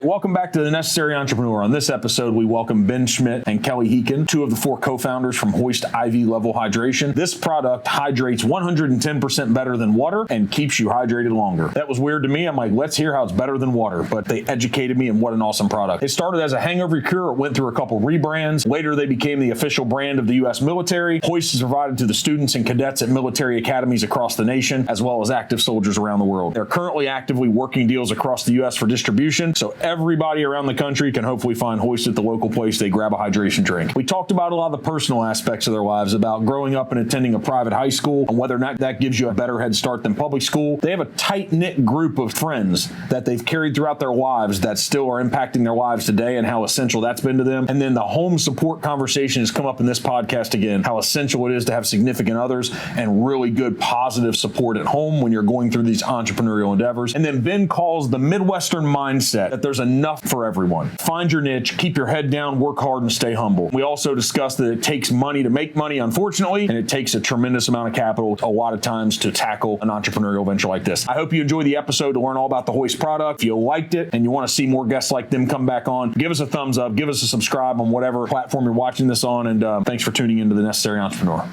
Welcome back to The Necessary Entrepreneur. On this episode, we welcome Ben Schmidt and Kelly Heekin, two of the four co-founders from HOIST IV-Level Hydration. This product hydrates 110% better than water and keeps you hydrated longer. That was weird to me. I'm like, let's hear how it's better than water. But they educated me, and what an awesome product. It started as a hangover cure. It went through a couple rebrands. Later, they became the official brand of the U.S. military. HOIST is provided to the students and cadets at military academies across the nation, as well as active soldiers around the world. They're currently actively working deals across the U.S. for distribution, so everybody around the country can hopefully find HOIST at the local place they grab a hydration drink. We talked about a lot of the personal aspects of their lives, about growing up and attending a private high school, and whether or not that gives you a better head start than public school. They have a tight-knit group of friends that they've carried throughout their lives that still are impacting their lives today, and how essential that's been to them. And then the home support conversation has come up in this podcast again, how essential it is to have significant others and really good positive support at home when you're going through these entrepreneurial endeavors. And then Ben calls the Midwestern Mindset, that there's enough for everyone. Find your niche, keep your head down, work hard, and stay humble. We also discussed that it takes money to make money, unfortunately, and it takes a tremendous amount of capital a lot of times to tackle an entrepreneurial venture like this. I hope you enjoy the episode to learn all about the HOIST product. If you liked it and you want to see more guests like them come back on, give us a thumbs up, give us a subscribe on whatever platform you're watching this on, and thanks for tuning into The Necessary Entrepreneur.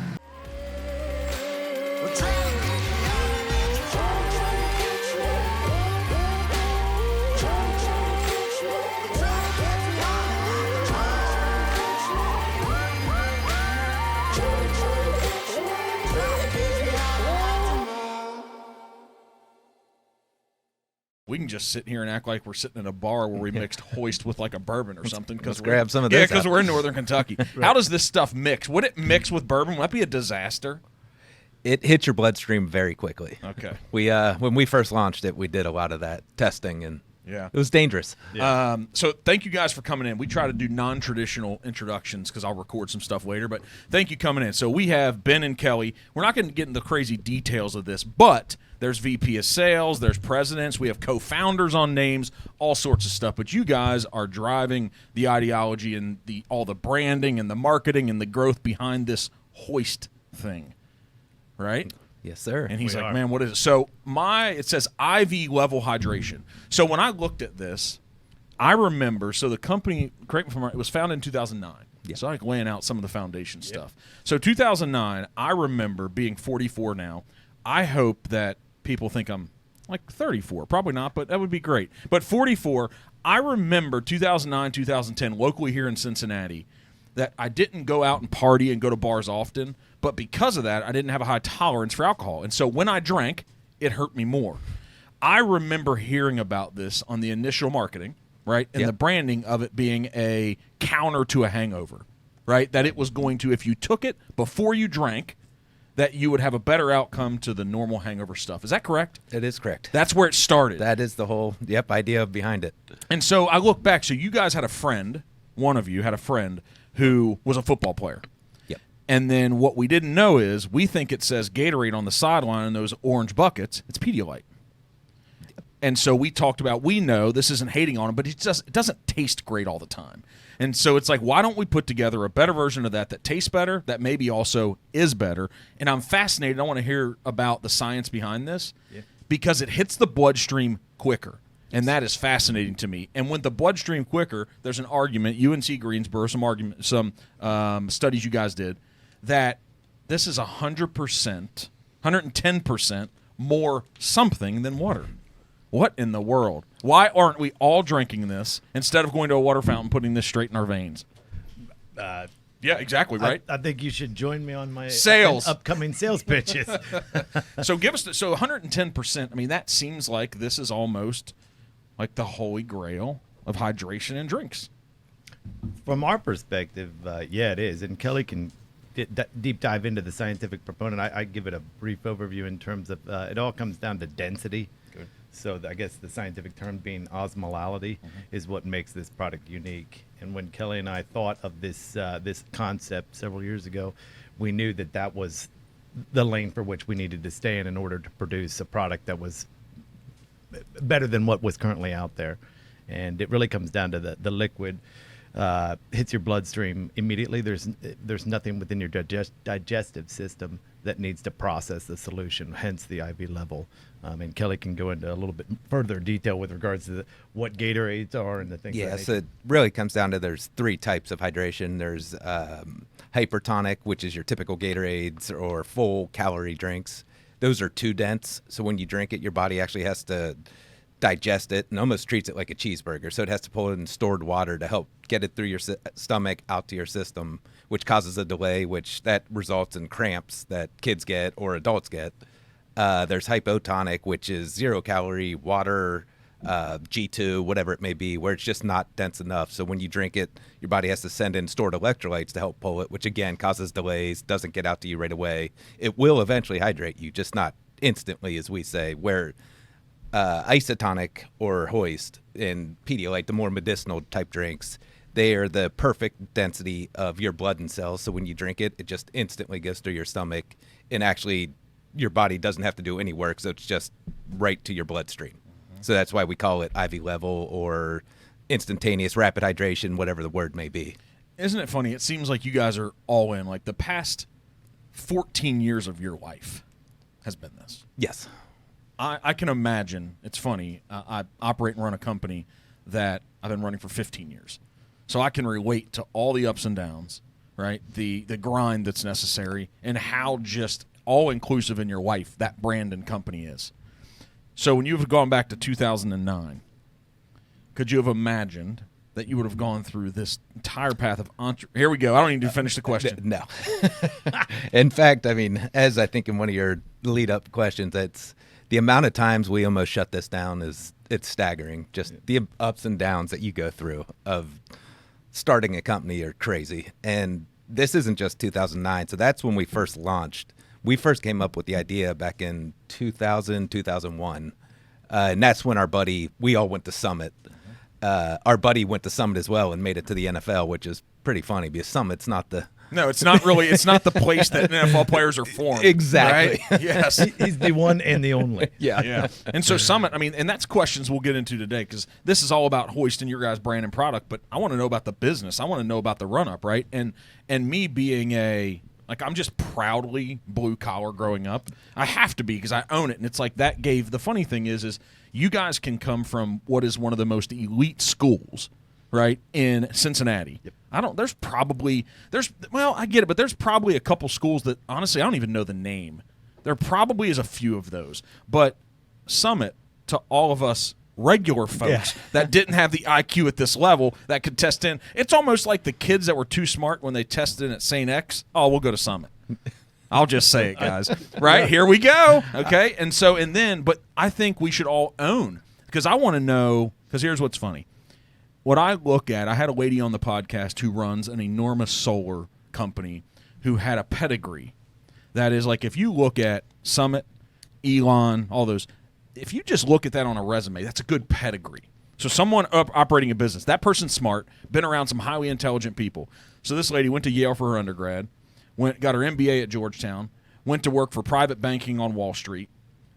We can just sit here and act like we're sitting in a bar where we mixed HOIST with like a bourbon or something. Let's grab some of this. Yeah, because we're in Northern Kentucky. Right. How does this stuff mix? Would it mix with bourbon? Would that be a disaster? It hits your bloodstream very quickly. Okay. We when we first launched it, we did a lot of that testing, and yeah, it was dangerous. Yeah. So thank you guys for coming in. We try to do non-traditional introductions because I'll record some stuff later, but thank you coming in. So we have Ben and Kelly. We're not going to get into the crazy details of this, but there's VP of sales, there's presidents, we have co-founders on names, all sorts of stuff. But you guys are driving the ideology and all the branding and the marketing and the growth behind this HOIST thing, right? Yes, sir. And he's like, man, what is it? So it says IV level hydration. So when I looked at this, I remember, so the company, correct me if I'm wrong, it was founded in 2009. Yeah. So I like laying out some of the foundation stuff. So 2009, I remember being 44 now. I hope that people think I'm like 34. Probably not, but that would be great. But 44, I remember 2009, 2010, locally here in Cincinnati, that I didn't go out and party and go to bars often, but because of that, I didn't have a high tolerance for alcohol. And so when I drank, it hurt me more. I remember hearing about this on the initial marketing, right, and the branding of it being a counter to a hangover, right, that it was going to, if you took it before you drank, that you would have a better outcome to the normal hangover stuff. Is that correct? It is correct. That's where it started. That is the whole idea behind it. And so I look back. So you guys had a friend, one of you had a friend who was a football player. Yep. And then what we didn't know is we think it says Gatorade on the sideline in those orange buckets. It's Pedialyte. Yep. And so we talked about, we know, this isn't hating on it, but it doesn't taste great all the time. And so it's like, why don't we put together a better version of that tastes better, that maybe also is better? And I'm fascinated. I want to hear about the science behind this because it hits the bloodstream quicker. And that is fascinating to me. And when the bloodstream quicker, there's an argument, UNC Greensboro, some studies you guys did, that this is 100%, 110% more something than water. What in the world? Why aren't we all drinking this instead of going to a water fountain putting this straight in our veins? Yeah, exactly, right? I think you should join me on my upcoming sales pitches. So give us so 110%. I mean, that seems like this is almost like the holy grail of hydration and drinks. From our perspective, yeah, it is. And Kelly can deep dive into the scientific proponent. I give it a brief overview in terms of it all comes down to density. Good. So I guess the scientific term being osmolality is what makes this product unique. And when Kelly and I thought of this concept several years ago, we knew that was the lane for which we needed to stay in order to produce a product that was better than what was currently out there. And it really comes down to the liquid. hits your bloodstream immediately. There's nothing within your digestive system that needs to process the solution, hence the IV level. And Kelly can go into a little bit further detail with regards to what Gatorades are and the things. Yeah, so it really comes down to there's 3 types of hydration. There's hypertonic, which is your typical Gatorades or full calorie drinks. Those are too dense, so when you drink it, your body actually has to digest it and almost treats it like a cheeseburger. So it has to pull in stored water to help get it through your stomach out to your system, which causes a delay, which that results in cramps that kids get or adults get. There's hypotonic, which is 0 calorie water, G2, whatever it may be, where it's just not dense enough. So when you drink it, your body has to send in stored electrolytes to help pull it, which again causes delays, doesn't get out to you right away. It will eventually hydrate you, just not instantly, as we say, where isotonic or HOIST and Pedialyte, the more medicinal type drinks, they are the perfect density of your blood and cells. So when you drink it, it just instantly goes through your stomach, and actually your body doesn't have to do any work. So it's just right to your bloodstream. Mm-hmm. So that's why we call it IV level or instantaneous rapid hydration, whatever the word may be. Isn't it funny? It seems like you guys are all in. Like the past 14 years of your life has been this. Yes. I can imagine. It's funny. I operate and run a company that I've been running for 15 years. So I can relate to all the ups and downs, right? The grind that's necessary and how just all-inclusive in your life that brand and company is. So when you've gone back to 2009, could you have imagined that you would have gone through this entire path of Here we go. I don't even need to finish the question. No. In fact, I mean, as I think in one of your lead-up questions, it's the amount of times we almost shut this down it's staggering. Just the ups and downs that you go through of starting a company are crazy. And this isn't just 2009. So that's when we first launched. We first came up with the idea back in 2000, 2001. And that's when we all went to Summit. Our buddy went to Summit as well and made it to the NFL, which is pretty funny because Summit's not the... No, it's not really. It's not the place that NFL players are formed. Exactly. Right? Yes. He's the one and the only. Yeah. And so Summit, I mean, and that's questions we'll get into today because this is all about HOIST and your guys' brand and product, but I want to know about the business. I want to know about the run-up, right? And me being I'm just proudly blue-collar growing up. I have to be because I own it, and it's like that gave – the funny thing is you guys can come from what is one of the most elite schools, right, in Cincinnati. Yep. I get it, but there's probably a couple schools that, honestly, I don't even know the name. There probably is a few of those. But Summit, to all of us regular folks that didn't have the IQ at this level that could test in, it's almost like the kids that were too smart when they tested in at St. X, we'll go to Summit. I'll just say it, guys. Right? Here we go. Okay? But I think we should all own, because I want to know, because here's what's funny. What I look at, I had a lady on the podcast who runs an enormous solar company who had a pedigree. That is, like, if you look at Summit, Elon, all those, if you just look at that on a resume, that's a good pedigree. So someone operating a business, that person's smart, been around some highly intelligent people. So this lady went to Yale for her undergrad, got her MBA at Georgetown, went to work for private banking on Wall Street,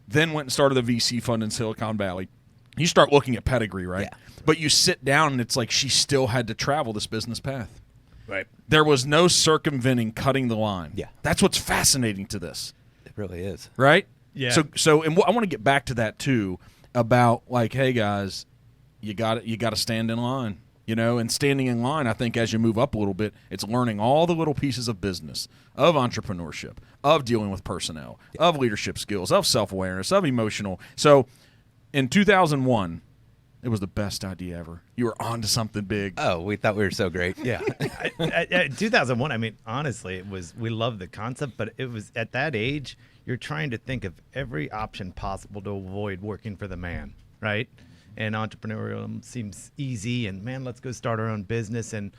then went and started a VC fund in Silicon Valley. You start looking at pedigree, right? Yeah. But you sit down and it's like she still had to travel this business path. Right. There was no circumventing, cutting the line. Yeah. That's what's fascinating to this. It really is. Right? Yeah. So and I want to get back to that too, about like, hey guys, you got to stand in line, and standing in line, I think as you move up a little bit, it's learning all the little pieces of business, of entrepreneurship, of dealing with personnel, of leadership skills, of self-awareness, of emotional. So in 2001, it was the best idea ever. You were on to something big. Oh, we thought we were so great. Yeah. 2001, I mean, honestly, we loved the concept, but it was at that age, you're trying to think of every option possible to avoid working for the man, right? And entrepreneurial seems easy, and man, let's go start our own business. I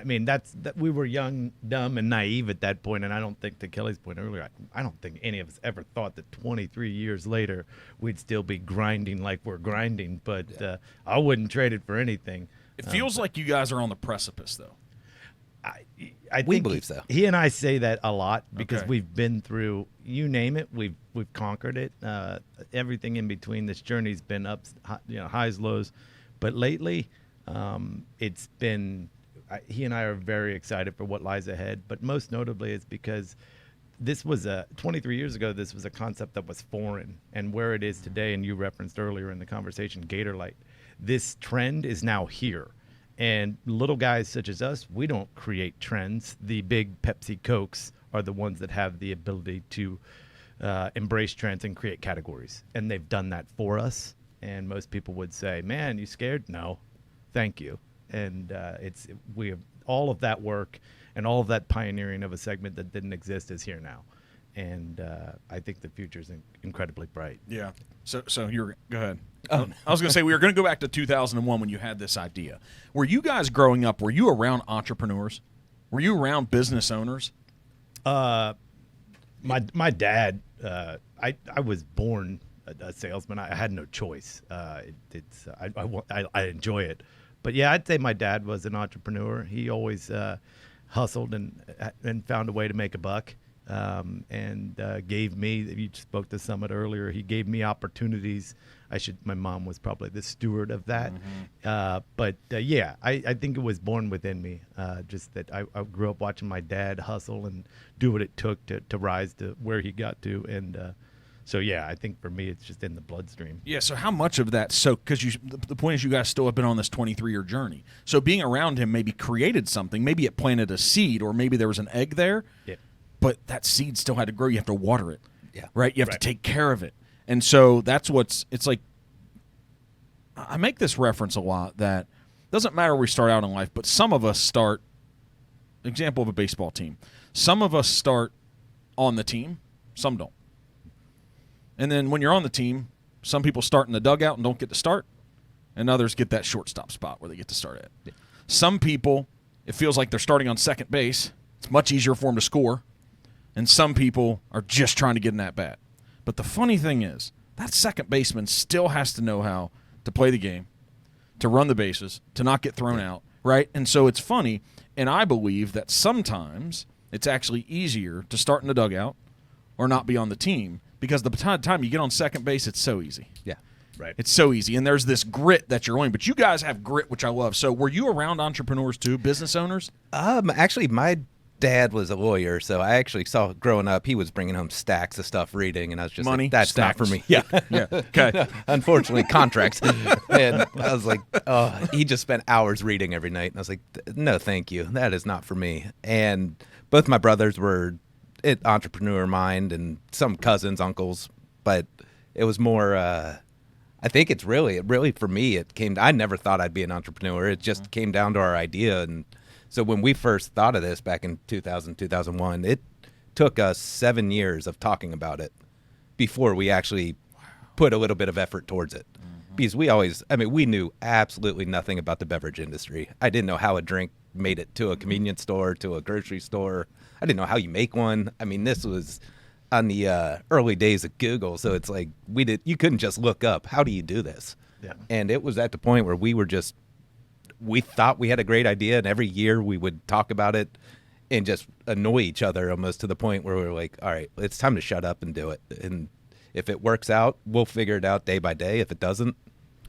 mean, that we were young, dumb, and naive at that point, and I don't think, to Kelly's point earlier, I don't think any of us ever thought that 23 years later we'd still be grinding like we're grinding, but I wouldn't trade it for anything. It feels like you guys are on the precipice, though. I think we believe so. He and I say that a lot because Okay. we've been through, you name it, we've conquered it. Everything in between. This journey's been ups, highs, lows, but lately, It's been, he and I are very excited for what lies ahead, but most notably it's because this was 23 years ago, this was a concept that was foreign, and where it is today, and you referenced earlier in the conversation, Gatorade, this trend is now here. And little guys such as us, we don't create trends. The big Pepsi Cokes are the ones that have the ability to embrace trends and create categories. And they've done that for us. And most people would say, man, you scared? No, thank you. And we have all of that work and all of that pioneering of a segment that didn't exist is here now. And I think the future is incredibly bright. Yeah. So you're go ahead. I was going to say we were going to go back to 2001 when you had this idea. Were you guys growing up? Were you around entrepreneurs? Were you around business owners? My dad. I was born a salesman. I had no choice. I enjoy it, but yeah, I'd say my dad was an entrepreneur. He always hustled and found a way to make a buck. And gave me, you spoke to Summit earlier, he gave me opportunities. My mom was probably the steward of that. But yeah, I think it was born within me. Just that I grew up watching my dad hustle and do what it took to rise to where he got to. And so, yeah, I think for me, it's just in the bloodstream. Yeah, so how much of that, because the point is you guys still have been on this 23-year journey. So being around him maybe created something. Maybe it planted a seed, or maybe there was an egg there. Yeah. But that seed still had to grow. You have to water it, Yeah. right? You have to take care of it. And so that's it's like, I make this reference a lot that it doesn't matter where we start out in life, but some of us start, example of a baseball team, some of us start on the team, some don't. And then when you're on the team, some people start in the dugout and don't get to start, and others get that shortstop spot where they get to start at. Yeah. Some people, it feels like they're starting on second base. It's much easier for them to score. And some people are just trying to get in that bat. But the funny thing is, that second baseman still has to know how to play the game, to run the bases, to not get thrown out, right? And so it's funny, and I believe that sometimes it's actually easier to start in the dugout or not be on the team, because the time you get on second base, it's so easy. Yeah. Right. It's so easy, and there's this grit that you're on. But you guys have grit, which I love. So were you around entrepreneurs too, business owners? Actually, my dad was a lawyer, so I actually saw growing up, he was bringing home stacks of stuff reading, and I was just Money, like, that's stacks. not for me. Yeah. Yeah. Okay. Unfortunately, contracts. And I was like, oh, he just spent hours reading every night. And I was like, no, thank you. That is not for me. And both my brothers were entrepreneur mind, and some cousins, uncles, but it was more, I think it's really for me, I never thought I'd be an entrepreneur. It just came down to our idea. And so when we first thought of this back in 2000, 2001, it took us 7 years of talking about it before we actually put a little bit of effort towards it. Because we knew absolutely nothing about the beverage industry. I didn't know how a drink made it to a convenience store, to a grocery store. I didn't know how you make one. I mean, this was on the early days of Google, so it's like you couldn't just look up, how do you do this? Yeah. And it was at the point where we thought we had a great idea, and every year we would talk about it and just annoy each other almost to the point where we were like, all right, it's time to shut up and do it. And if it works out, we'll figure it out day by day. If it doesn't.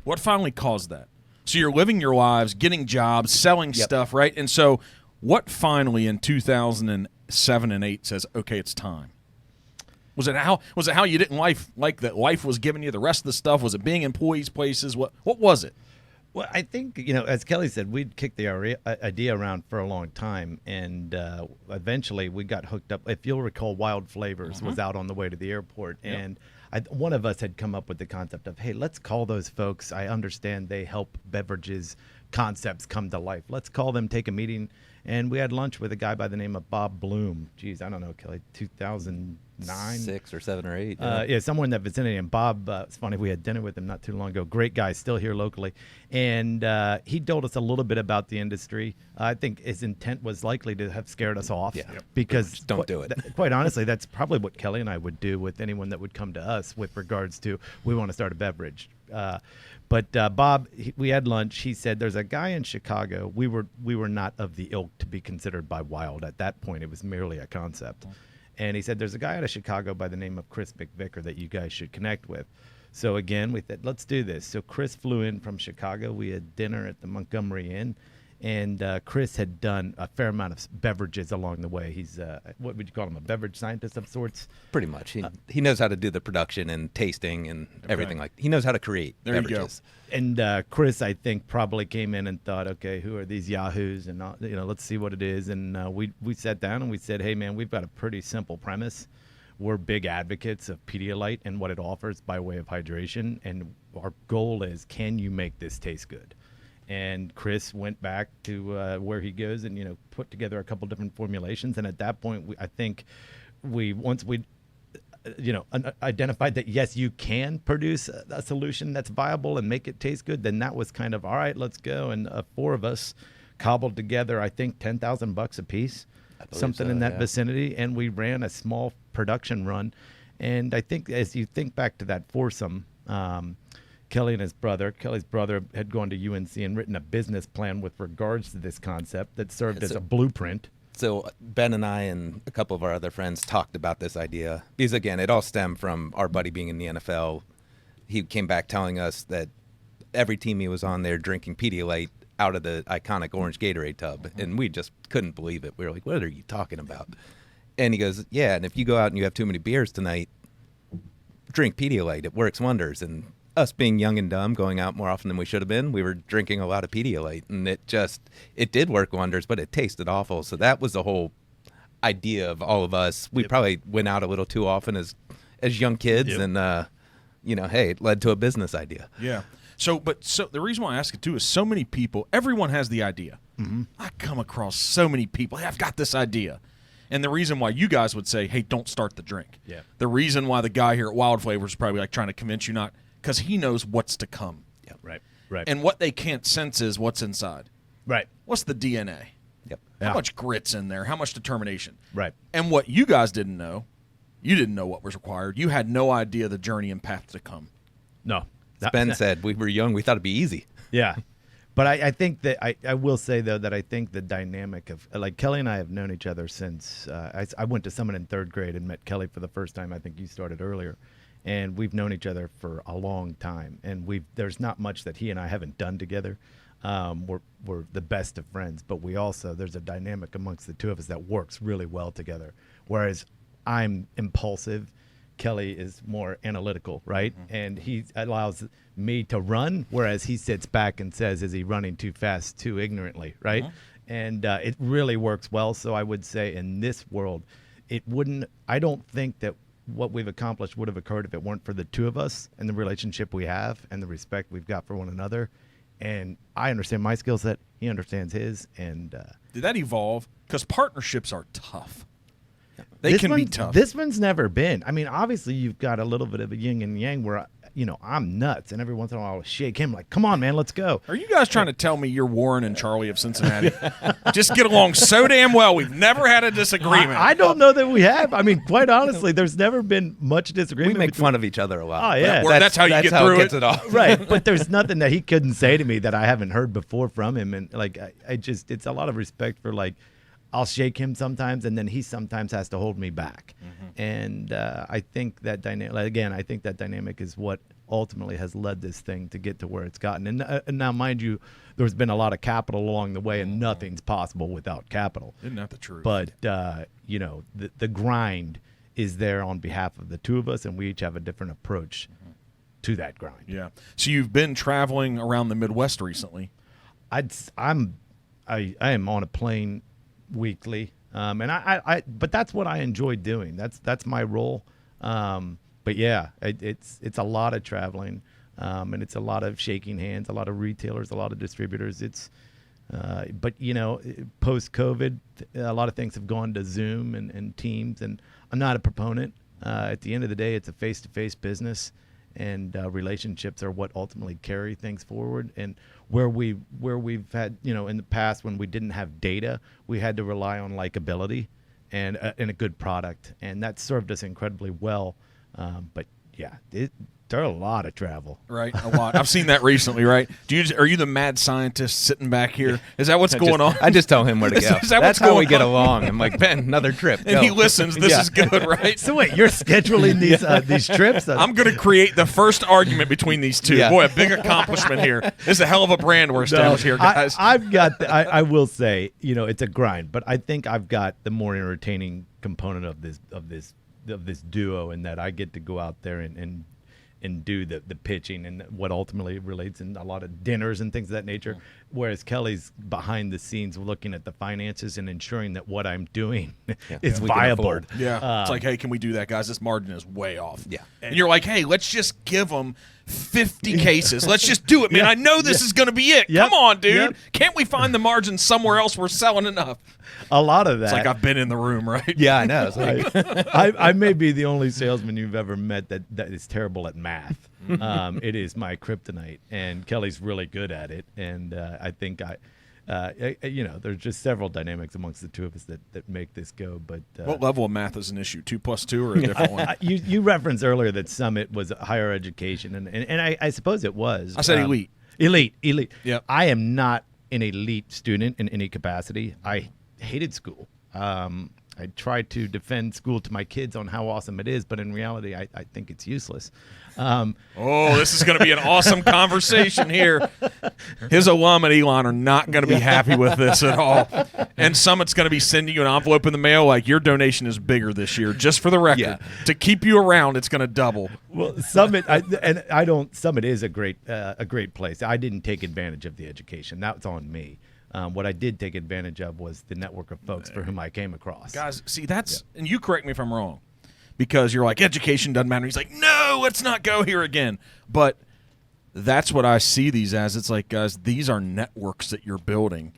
What finally caused that? So you're living your lives, getting jobs, selling stuff, right? And so what finally in 2007 and 8 says, okay, it's time? Was it how you didn't like that life was giving you the rest of the stuff? Was it being in employees' places? What was it? Well, I think, as Kelly said, we'd kicked the idea around for a long time, and eventually we got hooked up. If you'll recall, Wild Flavors was out on the way to the airport, and one of us had come up with the concept of, hey, let's call those folks. I understand they help beverages concepts come to life. Let's call them, take a meeting. And we had lunch with a guy by the name of Bob Bloom. Geez, I don't know, Kelly, 2009? 6 or 7 or 8. Yeah, somewhere in that vicinity. And Bob, it's funny, we had dinner with him not too long ago. Great guy, still here locally. And he told us a little bit about the industry. I think his intent was likely to have scared us off. Yeah. Because Just don't do it. Quite honestly, that's probably what Kelly and I would do with anyone that would come to us with regards to, we want to start a beverage. But Bob, we had lunch. He said, there's a guy in Chicago. We were not of the ilk to be considered by Wild. At that point, it was merely a concept. And he said, there's a guy out of Chicago by the name of Chris McVicker that you guys should connect with. So again, we said, let's do this. So Chris flew in from Chicago. We had dinner at the Montgomery Inn. And Chris had done a fair amount of beverages along the way. He's, what would you call him, a beverage scientist of sorts? Pretty much. He knows how to do the production and tasting and everything like that. He knows how to create beverages. And Chris, I think, probably came in and thought, okay, who are these yahoos? And, let's see what it is. And we sat down and we said, hey, man, we've got a pretty simple premise. We're big advocates of Pedialyte and what it offers by way of hydration. And our goal is, can you make this taste good? And Chris went back to where he goes and, put together a couple different formulations. And at that point, I think once we identified that, yes, you can produce a solution that's viable and make it taste good, then that was kind of, all right, let's go. And 4 of us cobbled together, I think, $10,000 a piece, something in that vicinity. And we ran a small production run. And I think as you think back to that foursome, Kelly's brother had gone to UNC and written a business plan with regards to this concept that served as a blueprint. So Ben and I and a couple of our other friends talked about this idea because, again, it all stemmed from our buddy being in the NFL. He came back telling us that every team he was on there drinking Pedialyte out of the iconic orange Gatorade tub, and we just couldn't believe it. We were like, what are you talking about? And he goes, yeah, and if you go out and you have too many beers tonight, drink Pedialyte. It works wonders. And us being young and dumb, going out more often than we should have been, we were drinking a lot of Pedialyte, and it did work wonders, but it tasted awful. So that was the whole idea of all of us. We probably went out a little too often as young kids, and hey, it led to a business idea. Yeah. So the reason why I ask it too is so many people, everyone has the idea. Mm-hmm. I come across so many people, hey, I've got this idea. And the reason why you guys would say, hey, don't start the drink. Yeah. The reason why the guy here at Wild Flavors is probably like trying to convince you not, because he knows what's to come. Yeah. Right. And what they can't sense is what's inside. Right. What's the DNA? Yep. How much grit's in there? How much determination? Right. And what you guys didn't know, you didn't know what was required. You had no idea the journey and path to come. No. As Ben said, we were young. We thought it'd be easy. Yeah. But I think that I will say, though, that I think the dynamic of, like, Kelly and I have known each other since I went to Summit in 3rd grade and met Kelly for the first time. I think you started earlier. And we've known each other for a long time. And there's not much that he and I haven't done together. We're the best of friends. But there's a dynamic amongst the two of us that works really well together. Whereas I'm impulsive. Kelly is more analytical, right? Mm-hmm. And he allows me to run, whereas he sits back and says, is he running too fast, too ignorantly, right? Mm-hmm. And it really works well. So I would say in this world, I don't think that what we've accomplished would have occurred if it weren't for the two of us and the relationship we have and the respect we've got for one another. And I understand my skill set. He understands his. And did that evolve? Because partnerships are tough. They can be tough. This one's never been. I mean, obviously, you've got a little bit of a yin and yang where, I'm nuts. And every once in a while, I'll shake him like, come on, man, let's go. Are you guys trying to tell me you're Warren and Charlie of Cincinnati? Just get along so damn well. We've never had a disagreement. I don't know that we have. I mean, quite honestly, there's never been much disagreement. We make fun of each other a lot. Oh, yeah. That's how you get through it. Right. But there's nothing that he couldn't say to me that I haven't heard before from him. And, like, it's a lot of respect for, like, I'll shake him sometimes, and then he sometimes has to hold me back. Mm-hmm. And I think that dynamic is what ultimately has led this thing to get to where it's gotten. And now, mind you, there's been a lot of capital along the way, and nothing's possible without capital. Isn't that the truth? But, the grind is there on behalf of the two of us, and we each have a different approach to that grind. Yeah. So you've been traveling around the Midwest recently. I am on a plane weekly, but that's what I enjoy doing. That's my role. But yeah, it's a lot of traveling, and it's a lot of shaking hands, a lot of retailers, a lot of distributors. But post COVID, a lot of things have gone to Zoom and Teams, and I'm not a proponent. At the end of the day, it's a face-to-face business, and relationships are what ultimately carry things forward. And where we've had, in the past when we didn't have data, we had to rely on likability and a good product, and that served us incredibly well. But yeah, There are a lot of travel. Right, a lot. I've seen that recently, right? Are you the mad scientist sitting back here? Is that what's going on? I just tell him where to go. That's how we get along. I'm like, Ben, another trip. And he listens. This is good, right? So wait, you're scheduling these trips? I'm going to create the first argument between these two. Yeah. Boy, a big accomplishment here. This is a hell of a brand we're established here, guys. I've got. I will say, it's a grind, but I think I've got the more entertaining component of this duo, in that I get to go out there and do the pitching and what ultimately relates in a lot of dinners and things of that nature. Whereas Kelly's behind the scenes looking at the finances and ensuring that what I'm doing is viable. Yeah. It's like, hey, can we do that, guys? This margin is way off. Yeah. And you're like, hey, let's just give them 50 cases. Let's just do it, man. Yeah. I know this is going to be it. Yep. Come on, dude. Yep. Can't we find the margin somewhere else? We're selling enough. A lot of that. It's like I've been in the room, right? Yeah, I know. It's like, I may be the only salesman you've ever met that is terrible at math. It is my kryptonite, and Kelly's really good at it. And I think there's just several dynamics amongst the two of us that make this go. But What level of math is an issue? 2 + 2 or a different one? You referenced earlier that Summit was higher education, and I suppose it was. I said elite. Elite. Yep. I am not an elite student in any capacity. I hated school. I try to defend school to my kids on how awesome it is, but in reality, I think it's useless. This is going to be an awesome conversation here. His alum at Elon are not going to be happy with this at all. And Summit's going to be sending you an envelope in the mail like, your donation is bigger this year, just for the record. Yeah. To keep you around, it's going to double. Well, Summit, Summit is a great place. I didn't take advantage of the education. That's on me. What I did take advantage of was the network of folks for whom I came across. Guys, see, and you correct me if I'm wrong, because you're like, education doesn't matter. He's like, no, let's not go here again. But that's what I see these as. It's like, guys, these are networks that you're building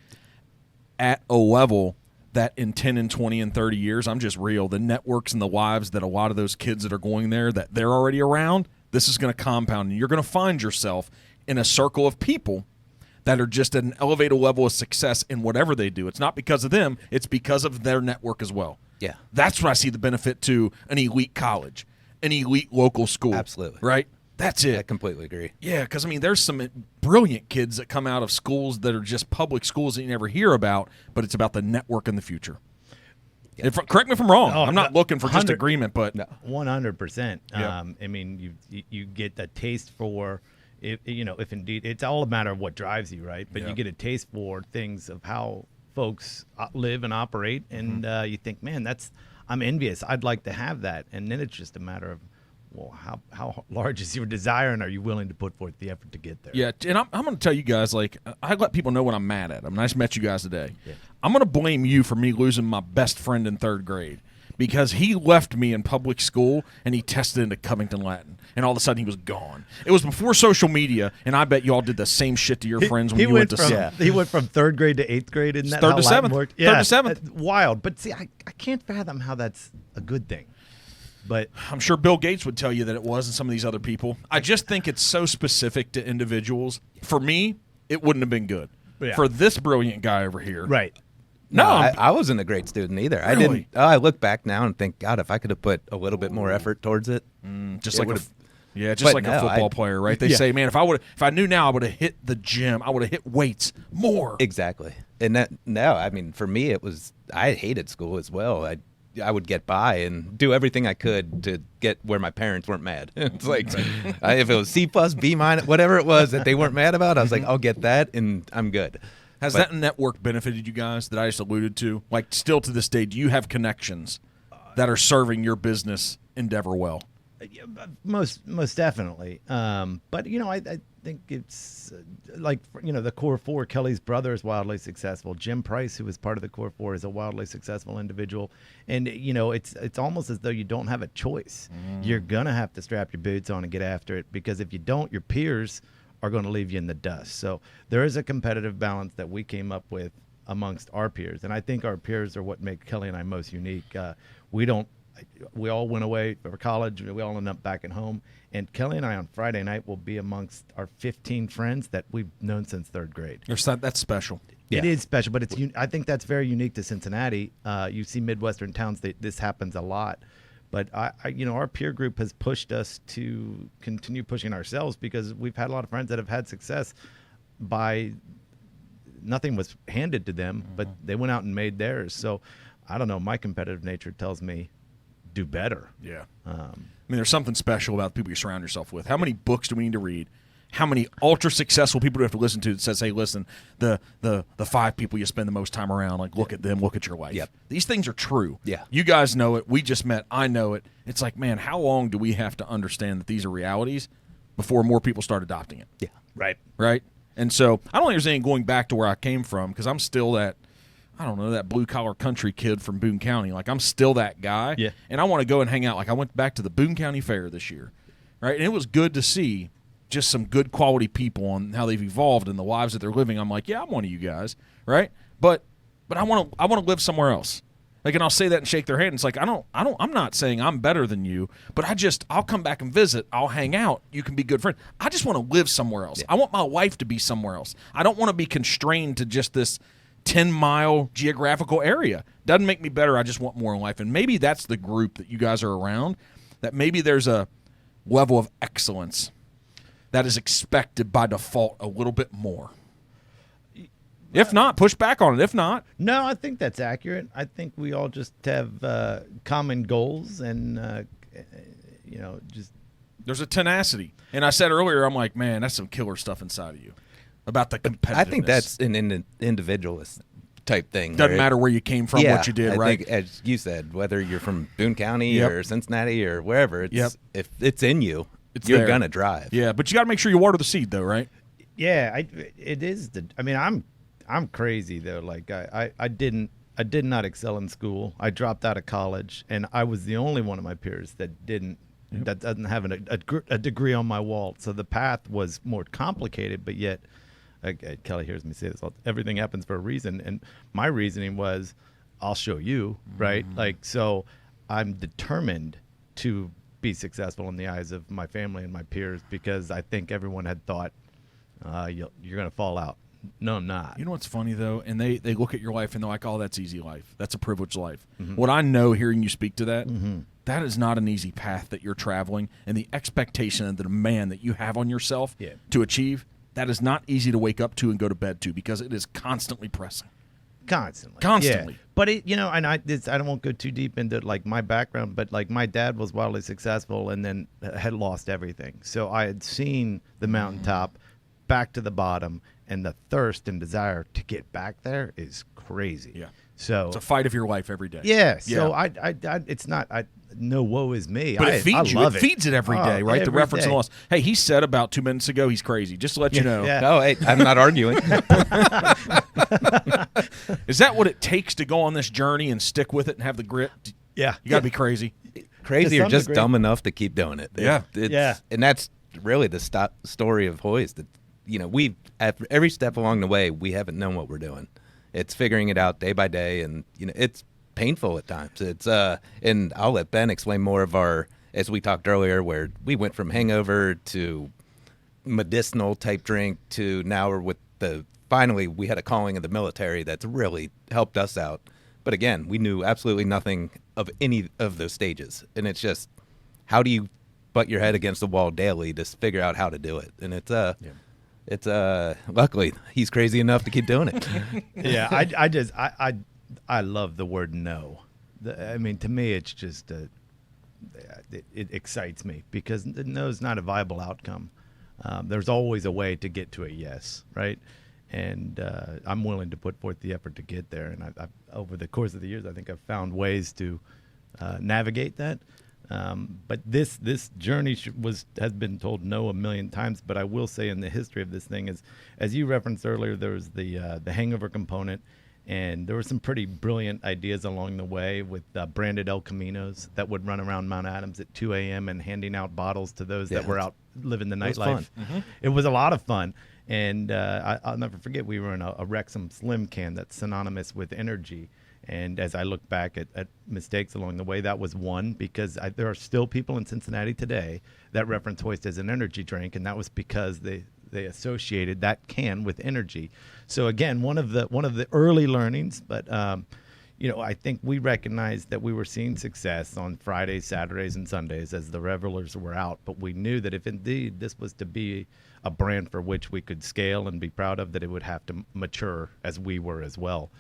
at a level that in 10 and 20 and 30 years, I'm just real. The networks and the lives that a lot of those kids that are going there, that they're already around, this is going to compound. And you're going to find yourself in a circle of people that are just at an elevated level of success in whatever they do. It's not because of them. It's because of their network as well. yeah, That's what I see the benefit to an elite college, an elite local school. Absolutely. Right? That's it. I completely agree. Yeah, because, there's some brilliant kids that come out of schools that are just public schools that you never hear about, but it's about the network in the future. Yeah. Correct me if I'm wrong. Oh, I'm not looking for just 100 agreement, but 100%. Yeah. You get a taste for, if indeed it's all a matter of what drives you, right? But Yeah. you get a taste for things of how folks live and operate, and you think, man, I'm envious. I'd like to have that. And then it's just a matter of, well, how large is your desire, and are you willing to put forth the effort to get there? yeah, and I'm going to tell you guys, like, I let people know when I'm mad at them. I just met you guys today. Yeah. I'm going to blame you for me losing my best friend in 3rd grade because he left me in public school and he tested into Covington Latin, and all of a sudden he was gone. It was before social media, and I bet you all did the same shit to your friends when you went to school. He went from 3rd grade to 8th grade, isn't that 3rd how to Latin 7th. worked? 3rd to 7th. That's wild. But see, I can't fathom how that's a good thing. But I'm sure Bill Gates would tell you that it was, and some of these other people. I just think it's so specific to individuals. For me, it wouldn't have been good. Yeah. For this brilliant guy over here. right. No, I'm- I wasn't a great student either. I Really? didn't. I look back now and think, God, if I could have put a little bit more effort towards it, Just It like would've- a But a no, football player, right? They Yeah. say, man, if I knew now, I would have hit the gym. I would have hit weights more. exactly. And that for me, it was. I hated school as well. I would get by and do everything I could to get where my parents weren't mad. It's like if it was C+, B-, whatever it was that they weren't mad about, I was like, I'll get that and I'm good. Has that network benefited you guys that I just alluded to? Like, still to this day, do you have connections that are serving your business endeavor well? Most definitely. But I think it's the core 4. Kelly's brother is wildly successful. Jim Price, who was part of the core 4, is a wildly successful individual. And it's almost as though you don't have a choice. You're gonna have to strap your boots on and get after it, because if you don't, your peers are going to leave you in the dust. So there is a competitive balance that we came up with amongst our peers, and I think our peers are what make Kelly and I most unique. We all went away for college. We all ended up back at home. And Kelly and I on Friday night will be amongst our 15 friends that we've known since 3rd grade. That's special. It is special, but I think that's very unique to Cincinnati. You see Midwestern towns, this happens a lot. But our peer group has pushed us to continue pushing ourselves, because we've had a lot of friends that have had success by nothing was handed to them, but they went out and made theirs. So I don't know. My competitive nature tells me do better. Yeah. I mean, there's something special about the people you surround yourself with. How many books do we need to read? How many ultra successful people do we have to listen to that says, hey, listen, the 5 people you spend the most time around, like, look at them, look at your life. Yep. These things are true. Yeah. You guys know it. We just met. I know it. It's like, man, how long do we have to understand that these are realities before more people start adopting it? Yeah. Right. Right? And so I don't think there's any going back to where I came from, because I'm still that, I don't know, that blue-collar country kid from Boone County. Like, I'm still that guy. Yeah. And I want to go and hang out. Like, I went back to the Boone County Fair this year, right? And it was good to see just some good quality people and how they've evolved in the lives that they're living. I'm like, yeah, I'm one of you guys, right? But I want to live somewhere else. Like, and I'll say that and shake their hand. It's like, I'm not saying I'm better than you, but I'll come back and visit. I'll hang out. You can be good friends. I just want to live somewhere else. Yeah. I want my life to be somewhere else. I don't want to be constrained to just this 10-mile geographical area. Doesn't make me better. I just want more in life. And maybe that's the group that you guys are around, that maybe there's a level of excellence that is expected by default a little bit more. If not, push back on it. If not. No, I think that's accurate. I think we all just have common goals and, just. There's a tenacity. And I said earlier, I'm like, man, that's some killer stuff inside of you about the competitiveness. I think that's an individualist type thing. Doesn't right? matter where you came from, what you did, I right? think, as you said, whether you're from Boone County Yep. or Cincinnati or wherever, Yep. if it's in you, You're going to drive. Yeah, but you got to make sure you water the seed, though, right? Yeah, it is. I'm crazy though. Like I did not excel in school. I dropped out of college, and I was the only one of my peers that didn't. Yep. That doesn't have a degree on my wall. So the path was more complicated, but yet, Kelly hears me say this. Everything happens for a reason, and my reasoning was, I'll show you, right? Like, so I'm determined to be successful in the eyes of my family and my peers, because I think everyone had thought you're going to fall out. No, I'm not. You know what's funny, though? And they look at your life and they're like, oh, that's easy life. That's a privileged life. Mm-hmm. What I know, hearing you speak to that, that is not an easy path that you're traveling. And the expectation and the demand that you have on yourself to achieve, that is not easy to wake up to and go to bed to, because it is constantly pressing. Constantly. Yeah. But and I won't go too deep into like my background, but like my dad was wildly successful and then had lost everything. So I had seen the mountaintop, back to the bottom, and the thirst and desire to get back there is crazy. Yeah. So it's a fight of your life every day. Yeah. So it's not. No woe is me. But it feeds you. Love it feeds it every day, right? The reference and loss. Hey, he said about 2 minutes ago he's crazy. Just to let you know. Yeah. No, hey, I'm not arguing. Is that what it takes to go on this journey and stick with it and have the grit? Yeah. You got to be crazy. Crazy or just dumb enough to keep doing it. Yeah. And that's really the story of HOIST. We've at every step along the way, we haven't known what we're doing. It's figuring it out day by day, and it's painful at times. It's and I'll let Ben explain more of our, as we talked earlier, where we went from hangover to medicinal type drink to now we're with finally we had a calling of the military that's really helped us out. But again, we knew absolutely nothing of any of those stages, and it's just, how do you butt your head against the wall daily to figure out how to do it? And it's luckily he's crazy enough to keep doing it. Yeah, I love the word no. To me, it's just it excites me, because no is not a viable outcome. There's always a way to get to a yes, right? And I'm willing to put forth the effort to get there. And I've over the course of the years, I think I've found ways to navigate that. But this journey has been told no a million times. But I will say, in the history of this thing, is, as you referenced earlier, there was the hangover component, and there were some pretty brilliant ideas along the way with branded El Caminos that would run around Mount Adams at 2 a.m. and handing out bottles to those that were out living the nightlife. It was a lot of fun. And I'll never forget, we were in a Wrexham Slim can that's synonymous with energy. And as I look back at mistakes along the way, that was one, because there are still people in Cincinnati today that reference HOIST as an energy drink, and that was because they associated that can with energy. So again, one of the early learnings, but I think we recognized that we were seeing success on Fridays, Saturdays, and Sundays as the revelers were out. But we knew that if indeed this was to be a brand for which we could scale and be proud of, that it would have to mature as we were as well.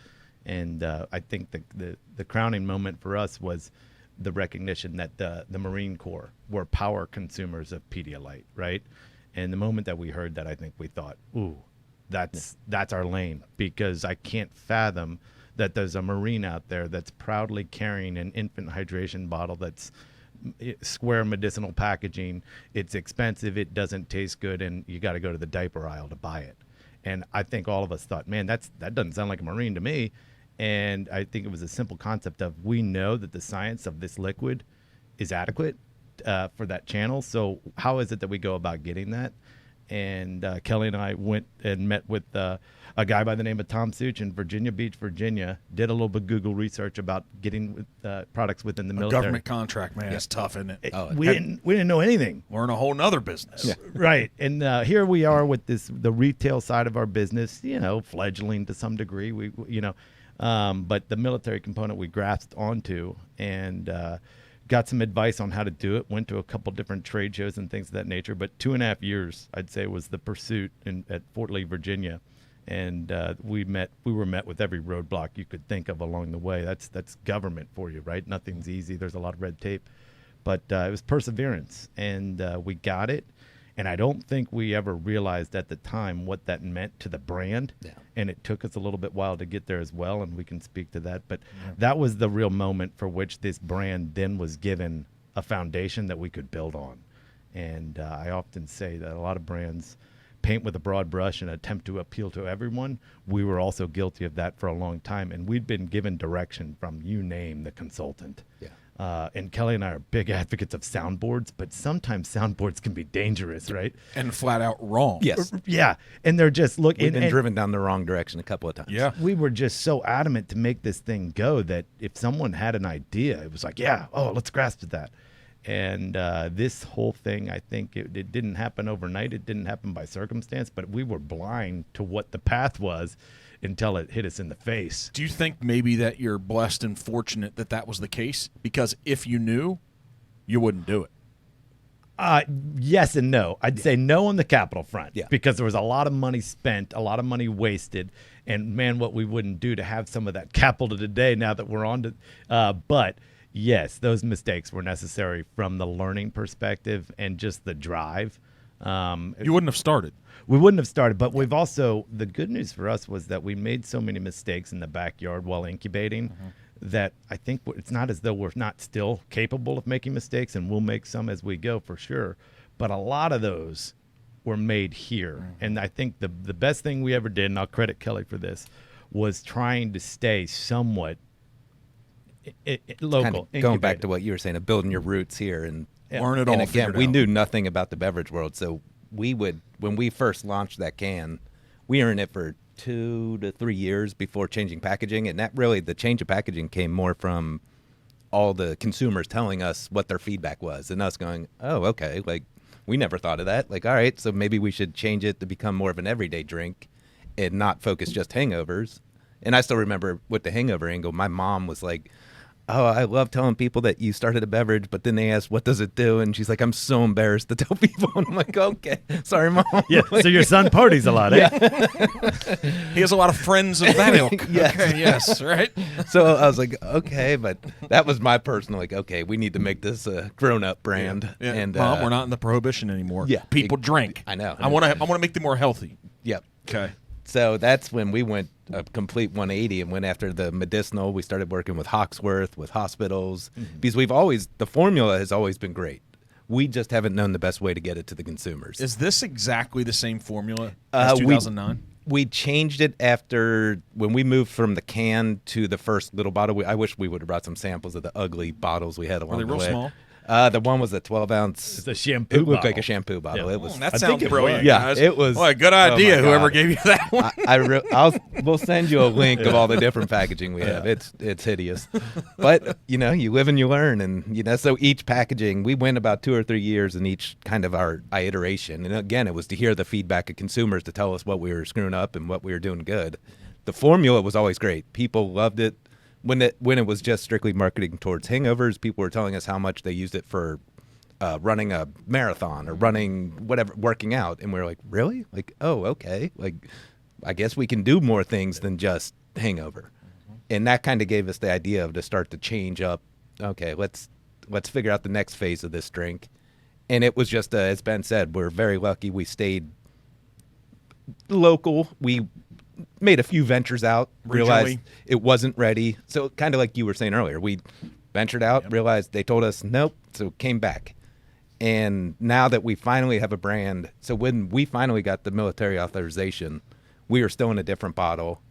And I think the crowning moment for us was the recognition that the Marine Corps were power consumers of Pedialyte, right? And the moment that we heard that, I think we thought, ooh, that's our lane, because I can't fathom that there's a Marine out there that's proudly carrying an infant hydration bottle that's square medicinal packaging. It's expensive, it doesn't taste good, and you got to go to the diaper aisle to buy it. And I think all of us thought, man, that doesn't sound like a Marine to me. And I think it was a simple concept of, we know that the science of this liquid is adequate for that channel. So how is it that we go about getting that? And Kelly and I went and met with a guy by the name of Tom Such in Virginia Beach, Virginia. Did a little bit of Google research about getting products within the military. Government contract, man, it's tough, isn't it? We didn't know anything. We're in a whole nother business. Yeah. Right. And here we are with the retail side of our business, fledgling to some degree. But the military component we grasped onto, and got some advice on how to do it. Went to a couple different trade shows and things of that nature. But 2.5 years, I'd say, was the pursuit at Fort Lee, Virginia. And we were met with every roadblock you could think of along the way. That's government for you, right? Nothing's easy. There's a lot of red tape. But it was perseverance, and we got it. And I don't think we ever realized at the time what that meant to the brand. Yeah. And it took us a little bit while to get there as well, and we can speak to that. But that was the real moment for which this brand then was given a foundation that we could build on. And I often say that a lot of brands paint with a broad brush and attempt to appeal to everyone. We were also guilty of that for a long time, and we'd been given direction from, you name the consultant. Yeah. And Kelly and I are big advocates of soundboards, but sometimes soundboards can be dangerous, right? And flat out wrong. Yes. Yeah. And they're just looking. We've been driven down the wrong direction a couple of times. Yeah. We were just so adamant to make this thing go that if someone had an idea, it was like, let's grasp at that. And this whole thing, I think it didn't happen overnight. It didn't happen by circumstance, but we were blind to what the path was until it hit us in the face. Do you think maybe that you're blessed and fortunate that that was the case? Because if you knew, you wouldn't do it. Yes and no. I'd say no on the capital front, because there was a lot of money spent, a lot of money wasted, and man, what we wouldn't do to have some of that capital today now that we're on to. But yes, those mistakes were necessary from the learning perspective and just the drive. You wouldn't have started. We wouldn't have started, but we've also, the good news for us was that we made so many mistakes in the backyard while incubating that I think it's not as though we're not still capable of making mistakes, and we'll make some as we go for sure. But a lot of those were made here. And I think the best thing we ever did, and I'll credit Kelly for this, was trying to stay somewhat local. Kind of going back to what you were saying of building your roots here and learn it all. And again, we out. knew nothing about the beverage world, so we would, when we first launched that can, we were in it for 2 to 3 years before changing packaging, and that really, the change of packaging came more from all the consumers telling us what their feedback was, and us going, oh, okay, like, we never thought of that. Like, all right, so maybe we should change it to become more of an everyday drink and not focus just hangovers. And I still remember with the hangover angle, my mom was like, oh, I love telling people that you started a beverage, but then they ask, what does it do? And she's like, I'm so embarrassed to tell people. And I'm like, okay, sorry, Mom. Yeah, so your son parties a lot, eh? He has a lot of friends of that ilk. Yes. Okay, yes, right? So I was like, okay, but that was my personal, like, okay, we need to make this a grown-up brand. Yeah. And Mom, we're not in the prohibition anymore. Yeah. People drink. I know. I want to make them more healthy. Yep. Okay. So that's when we went a complete 180 and went after the medicinal. We started working with Hawksworth, with hospitals, because the formula has always been great. We just haven't known the best way to get it to the consumers. Is this exactly the same formula as 2009? We changed it after when we moved from the can to the first little bottle. I wish we would have brought some samples of the ugly bottles we had along Were they the real way. small? The one was a 12-ounce. It's a shampoo It looked bottle. like a shampoo bottle. Yeah. It was. That sounds brilliant, Yeah, guys. it was. Well, good oh idea, my whoever God. gave you that one. We'll send you a link of all the different packaging we have. It's hideous, but you live and you learn, and so each packaging we went about 2 or 3 years in each kind of our iteration, and again it was to hear the feedback of consumers to tell us what we were screwing up and what we were doing good. The formula was always great. People loved it. when it was just strictly marketing towards hangovers, people were telling us how much they used it for running a marathon or running whatever, working out, and we were like, really? Like, oh, okay. Like, I guess we can do more things than just hangover. And that kind of gave us the idea of to start to change up. Okay, let's figure out the next phase of this drink. And it was just, as Ben said, we're very lucky. We stayed local. We made a few ventures out, realized it wasn't ready. So kind of like you were saying earlier, we ventured out, realized they told us nope, so came back. And now that we finally have a brand, so when we finally got the military authorization, we were still in a different bottle.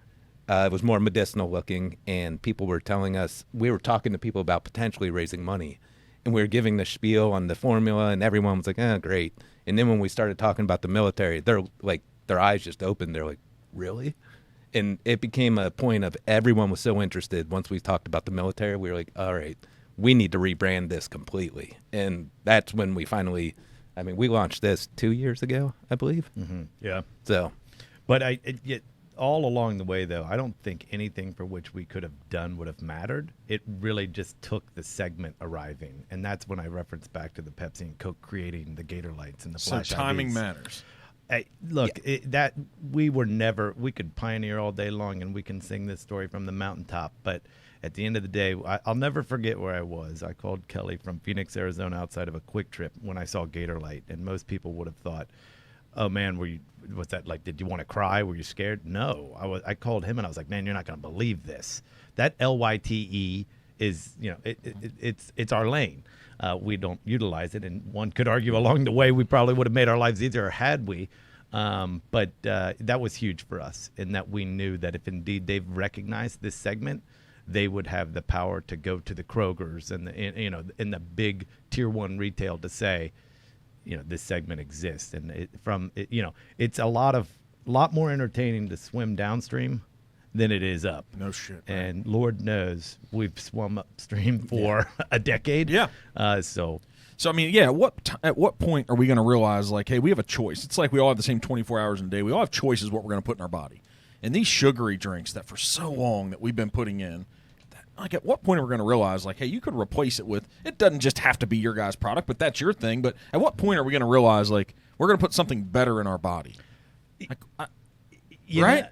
It was more medicinal looking, and people were telling us, we were talking to people about potentially raising money. And we were giving the spiel on the formula, and everyone was like, oh, great. And then when we started talking about the military, they're like, their eyes just opened. They're like, really? And it became a point of everyone was so interested. Once we talked about the military, we were like, all right, we need to rebrand this completely. And that's when we finally, I mean, we launched this 2 years ago, I believe. Mm-hmm. Yeah. So, but all along the way, though, I don't think anything for which we could have done would have mattered. It really just took the segment arriving. And that's when I referenced back to the Pepsi and Coke creating the Gatorlights and the Flash timing IVs. Matters. Look, that we could pioneer all day long, and we can sing this story from the mountaintop. But at the end of the day, I'll never forget where I was. I called Kelly from Phoenix, Arizona, outside of a Quick Trip when I saw Gatorlight, and most people would have thought, "Oh man, what's that like? Did you want to cry? Were you scared?" No, I called him and I was like, "Man, you're not going to believe this. That LYTE is, it's our lane. We don't utilize it, and one could argue along the way we probably would have made our lives easier had we. But that was huge for us, in that we knew that if indeed they've recognized this segment, they would have the power to go to the Krogers and in the big tier 1 retail to say, this segment exists, and it's a lot more entertaining to swim downstream than it is up. No shit. And Lord knows we've swum upstream for a decade. Yeah. So I mean, yeah. At what point are we going to realize, like, hey, we have a choice? It's like we all have the same 24 hours in a day. We all have choices what we're going to put in our body. And these sugary drinks that for so long that we've been putting in, like, at what point are we going to realize, like, hey, you could replace it with? It doesn't just have to be your guy's product, but that's your thing. But at what point are we going to realize, like, we're going to put something better in our body? Like, right?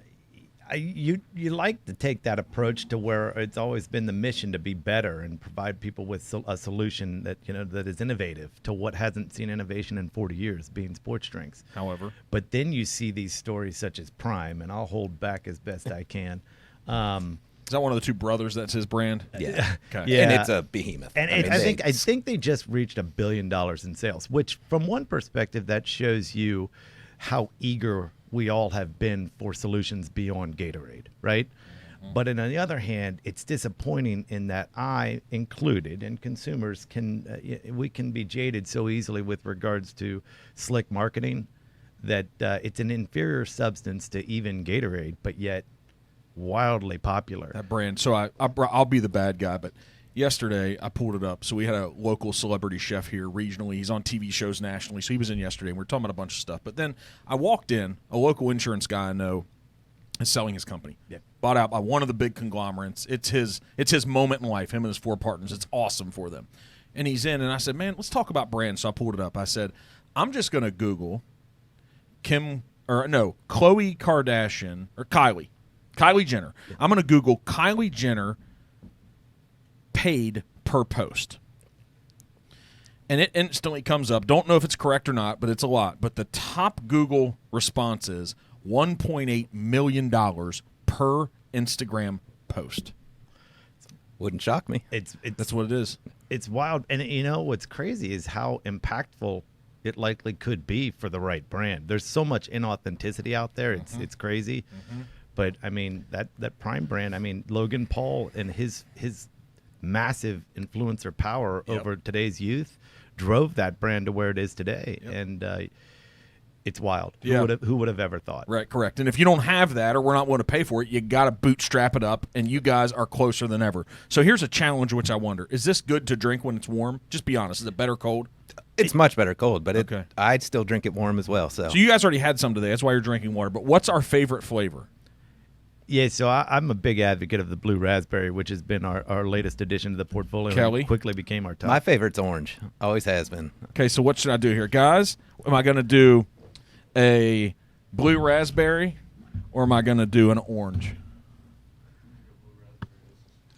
You like to take that approach to where it's always been the mission to be better and provide people with a solution that that is innovative to what hasn't seen innovation in 40 years, being sports drinks. However, but then you see these stories such as Prime, and I'll hold back as best I can. Is that one of the two brothers? That's his brand. Yeah, Okay. Yeah. and it's a behemoth. And I think they just reached $1 billion in sales, which from one perspective that shows you how eager we all have been for solutions beyond Gatorade, right? Mm-hmm. But on the other hand, it's disappointing in that I included, and consumers we can be jaded so easily with regards to slick marketing that it's an inferior substance to even Gatorade, but yet wildly popular. That brand. So I'll be the bad guy, but yesterday I pulled it up. So we had a local celebrity chef here regionally. He's on TV shows nationally. So he was in yesterday, and we were talking about a bunch of stuff. But then I walked in, a local insurance guy I know is selling his company. Yeah. Bought out by one of the big conglomerates. It's his moment in life, him and his 4 partners. It's awesome for them. And he's in, and I said, man, let's talk about brands. So I pulled it up. I said, I'm just going to Google Khloe Kardashian, or Kylie Jenner. Yeah. I'm going to Google Kylie Jenner paid per post. And it instantly comes up. Don't know if it's correct or not, but it's a lot. But the top Google response is $1.8 million per Instagram post. Wouldn't shock me. That's what it is. It's wild. And what's crazy is how impactful it likely could be for the right brand. There's so much inauthenticity out there. It's crazy. Mm-hmm. But I mean that Prime brand, I mean Logan Paul and his massive influencer power over today's youth drove that brand to where it is today. Yep. And it's wild. Yeah. Who would have ever thought? Right, correct. And if you don't have that or we're not willing to pay for it, you got to bootstrap it up, and you guys are closer than ever. So here's a challenge which I wonder. Is this good to drink when it's warm? Just be honest. Is it better cold? It's much better cold, but okay. I'd still drink it warm as well. So you guys already had some today. That's why you're drinking water. But what's our favorite flavor? Yeah, so I'm a big advocate of the blue raspberry, which has been our latest addition to the portfolio. Kelly? And quickly became our top. My favorite's orange. Always has been. Okay, so what should I do here, guys? Am I going to do a blue raspberry, or am I going to do an orange?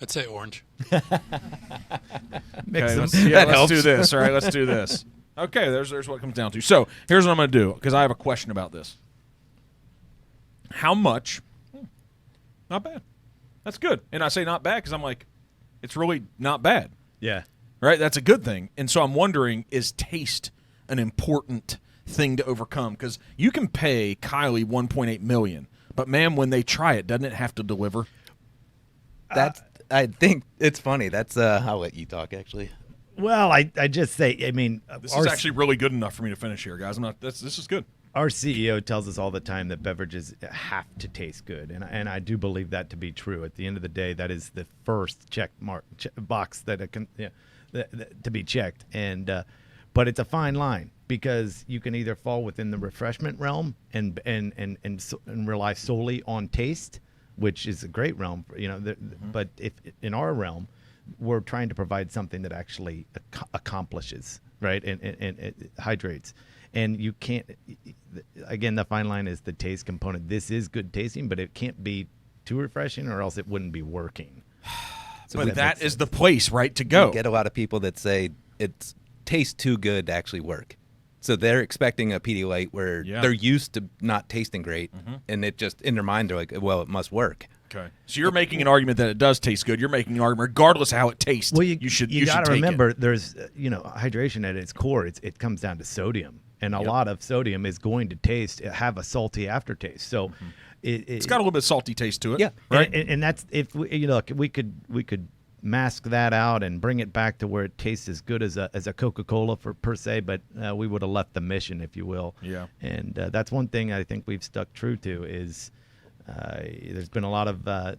I'd say orange. Mix Okay, them. let's helps. do this. All right, let's do this. Okay, there's what it comes down to. So here's what I'm going to do, because I have a question about this. How much? Not bad. That's good. And I say not bad because I'm like, it's really not bad. Yeah. Right? That's a good thing. And so I'm wondering, is taste an important thing to overcome? Because you can pay Kylie $1.8 million, but man, when they try it, doesn't it have to deliver? That's. I think it's funny. That's. I'll let you talk. Actually. Well, I just say, I mean, This is actually really good enough for me to finish here, guys. This is good. our CEO tells us all the time that beverages have to taste good, and I do believe that to be true. At the end of the day, that is the first box that it can to be checked. And but it's a fine line, because you can either fall within the refreshment realm and rely solely on taste, which is a great realm, but if in our realm, we're trying to provide something that actually accomplishes, right, and it hydrates. And you can't, again, the fine line is the taste component. This is good tasting, but it can't be too refreshing, or else it wouldn't be working. So but that is the place, right, to go. You get a lot of people that say it tastes too good to actually work. So they're expecting a Pedialyte where they're used to not tasting great, and it just, in their mind, they're like, well, it must work. Okay. So you're making an argument that it does taste good. You're making an argument regardless of how it tastes. Well, you should got to take remember, it. there's, hydration at its core, it comes down to sodium. And a lot of sodium is going to have a salty aftertaste. So it's got a little bit of salty taste to it. Yeah. Right. And that's, if we could mask that out and bring it back to where it tastes as good as a Coca-Cola per se, but we would have left the mission, if you will. Yeah. And that's one thing I think we've stuck true to is there's been a lot of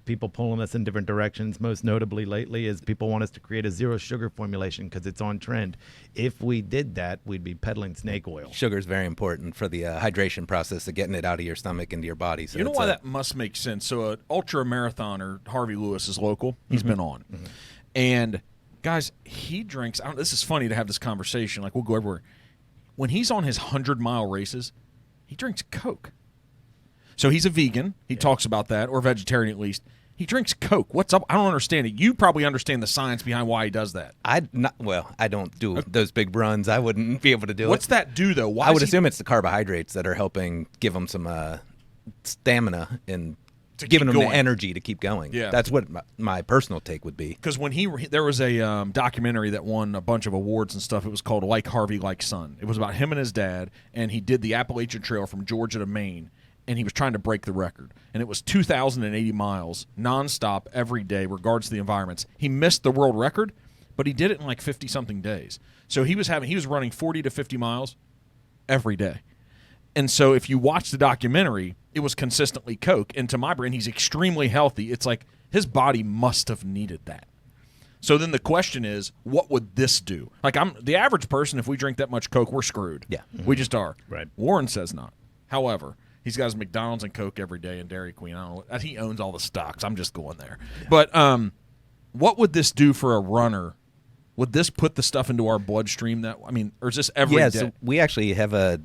people pulling us in different directions. Most notably lately is people want us to create a zero sugar formulation because it's on trend. If we did that, we'd be peddling snake oil. Sugar is very important for the hydration process of getting it out of your stomach into your body. So you know why that must make sense? So an ultra marathoner, Harvey Lewis, is local. He's been on. And guys, he drinks, this is funny to have this conversation. Like, we'll go everywhere. When he's on his 100-mile races, he drinks Coke. So he's a vegan. He talks about that, or vegetarian at least. He drinks Coke. What's up? I don't understand it. You probably understand the science behind why he does that. I don't do those big runs. I wouldn't be able to do it. What's that do, though? Why I would assume it's the carbohydrates that are helping give him some stamina and giving him the energy to keep going. Yeah. That's what my personal take would be. Because when there was a documentary that won a bunch of awards and stuff. It was called Like Harvey, Like Son. It was about him and his dad, and he did the Appalachian Trail from Georgia to Maine. And he was trying to break the record. And it was 2,080 miles, nonstop, every day, regardless of the environments. He missed the world record, but he did it in like 50-something days. So he was running 40 to 50 miles every day. And so if you watch the documentary, it was consistently Coke. And to my brain, he's extremely healthy. It's like his body must have needed that. So then the question is, what would this do? Like, the average person, if we drink that much Coke, we're screwed. Yeah. We just are. Right. Warren says not. However, he's got his McDonald's and Coke every day and Dairy Queen. I don't know. He owns all the stocks. I'm just going there. Yeah. But what would this do for a runner? Would this put the stuff into our bloodstream? Or is this every day? So we actually have a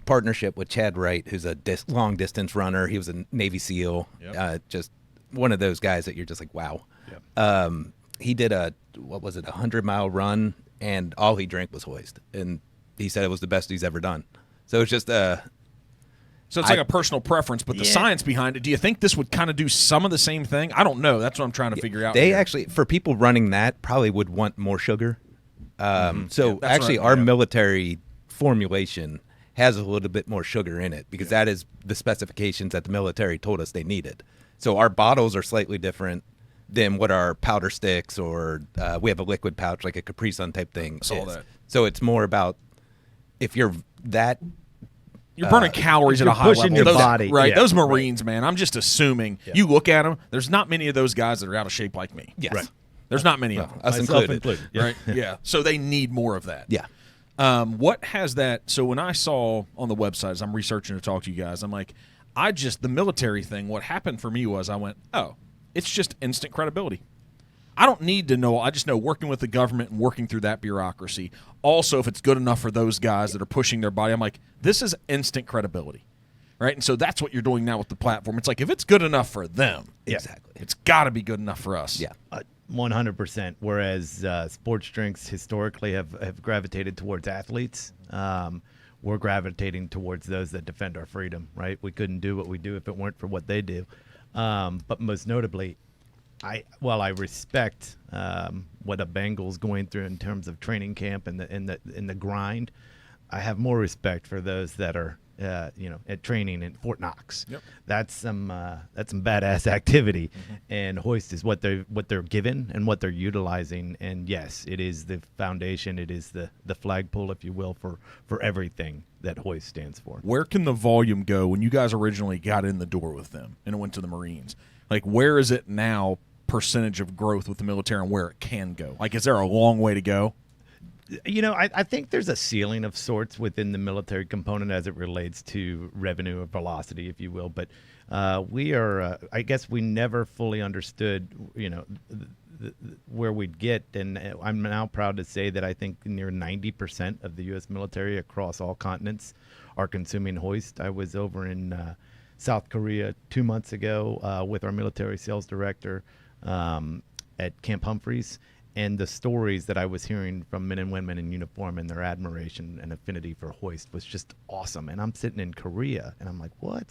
partnership with Chad Wright, who's a long distance runner. He was a Navy SEAL. Yep. Just one of those guys that you're just like, wow. Yep. He did a 100-mile run, and all he drank was HOIST, and he said it was the best he's ever done. So it's just So it's like a personal preference, but the science behind it, do you think this would kind of do some of the same thing? I don't know. That's what I'm trying to figure out. They actually, for people running that, probably would want more sugar. So actually our military formulation has a little bit more sugar in it, because that is the specifications that the military told us they needed. So our bottles are slightly different than what our powder sticks, or we have a liquid pouch like a Capri Sun type thing. I saw that. So it's more about if you're that... You're burning calories at a high level. Your body. Right. Yeah. Those Marines, man, I'm just assuming. Yeah. You look at them, there's not many of those guys that are out of shape like me. Yes. Right. There's not many of them. Us Myself included. Yeah. Right? Yeah. So they need more of that. Yeah. What has that? So when I saw on the website, as I'm researching to talk to you guys, I'm like, the military thing, what happened for me was I went, oh, it's just instant credibility. I don't need to know. I just know working with the government and working through that bureaucracy. Also, if it's good enough for those guys that are pushing their body, I'm like, this is instant credibility. Right? And so that's what you're doing now with the platform. It's like, if it's good enough for them, Exactly. it's got to be good enough for us. Yeah. 100%. Whereas sports drinks historically have gravitated towards athletes. We're gravitating towards those that defend our freedom, right? We couldn't do what we do if it weren't for what they do. But most notably, while I respect what a Bengal's going through in terms of training camp and the grind, I have more respect for those that are at training in Fort Knox. Yep. That's some badass activity, and HOIST is what they're given and what they're utilizing. And yes, it is the foundation. It is the flagpole, if you will, for everything that HOIST stands for. Where can the volume go when you guys originally got in the door with them and it went to the Marines? Like, where is it now, percentage of growth with the military, and where it can go? Like, is there a long way to go? I think there's a ceiling of sorts within the military component as it relates to revenue or velocity, if you will. But we are, I guess we never fully understood, where we'd get. And I'm now proud to say that I think near 90% of the U.S. military across all continents are consuming HOIST. I was over in South Korea 2 months ago with our military sales director at Camp Humphreys. And the stories that I was hearing from men and women in uniform and their admiration and affinity for HOIST was just awesome. And I'm sitting in Korea, and I'm like, what?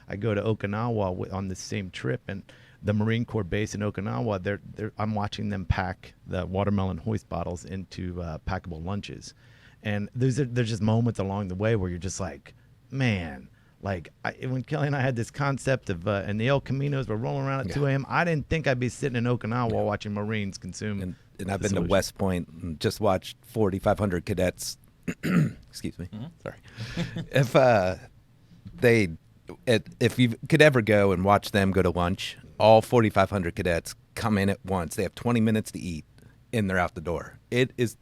I go to Okinawa on the same trip, and the Marine Corps base in Okinawa, I'm watching them pack the watermelon HOIST bottles into packable lunches. And there's just moments along the way where you're just like, man, like when Kelly and I had this concept of, and the El Caminos were rolling around at 2 a.m., I didn't think I'd be sitting in Okinawa watching Marines consume. And I've been to West Point and just watched 4,500 cadets. Excuse me. Sorry. If you could ever go and watch them go to lunch, all 4,500 cadets come in at once. They have 20 minutes to eat, and they're out the door. It's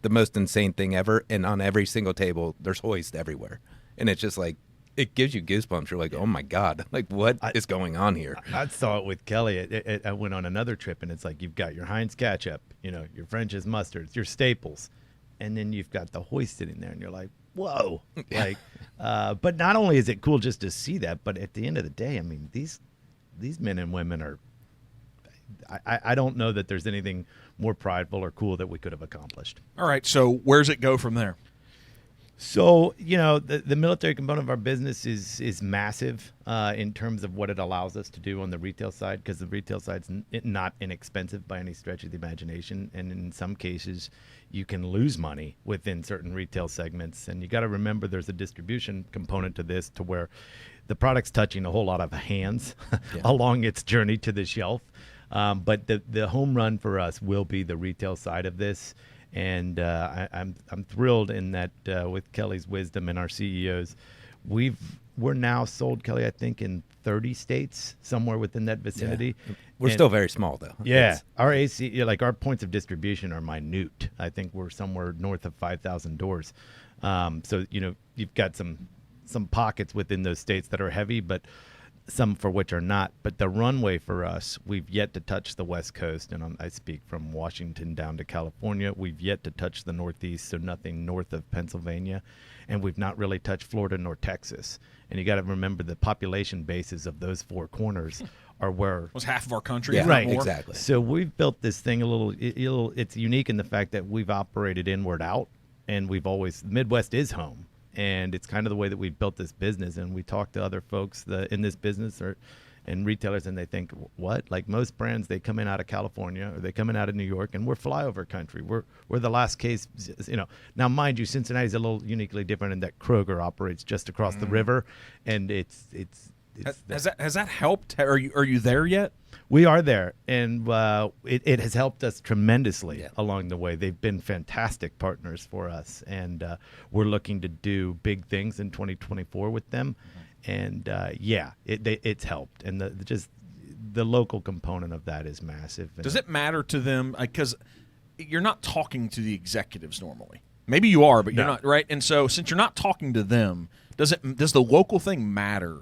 the most insane thing ever. And on every single table, there's HOIST everywhere, and it's just like, it gives you goosebumps. You're like, oh my God, like what is going on here? I saw it with Kelly. I went on another trip, and it's like you've got your Heinz ketchup, your French's mustards, your staples, and then you've got the HOIST sitting there, and you're like, whoa. Like, but not only is it cool just to see that, but at the end of the day, I mean, these men and women are. I don't know that there's anything more prideful or cool that we could have accomplished. All right, so where's it go from there? So, the military component of our business is massive in terms of what it allows us to do on the retail side, because the retail side's not inexpensive by any stretch of the imagination. And in some cases, you can lose money within certain retail segments. And you got to remember there's a distribution component to this, to where the product's touching a whole lot of hands along its journey to the shelf. But the home run for us will be the retail side of this. And I'm thrilled in that with Kelly's wisdom and our CEOs, we're now sold, Kelly, I think in 30 states, somewhere within that vicinity. Yeah. We're still very small though. Yeah, our our points of distribution are minute. I think we're somewhere north of 5,000 doors. So you've got some pockets within those states that are heavy, but some for which are not. But the runway for us, we've yet to touch the West Coast, and I speak from Washington down to California. We've yet to touch the Northeast, so nothing north of Pennsylvania, and we've not really touched Florida nor Texas. And you got to remember the population bases of those four corners are where was half of our country. Yeah, right, more. Exactly. So we've built this thing it's unique in the fact that we've operated inward out, and Midwest is home. And it's kind of the way that we've built this business. And we talk to other folks in this business and retailers, and they think, what? Like most brands, they come in out of California or they come in out of New York, and we're flyover country. We're the last case, Now, mind you, Cincinnati's a little uniquely different in that Kroger operates just across the river, and has that helped? Are you there yet? We are there, and it has helped us tremendously along the way. They've been fantastic partners for us, and we're looking to do big things in 2024 with them. And it's helped, and the local component of that is massive. Does it matter to them? Because you're not talking to the executives normally. Maybe you are, but you're not, right? And so since you're not talking to them, does the local thing matter?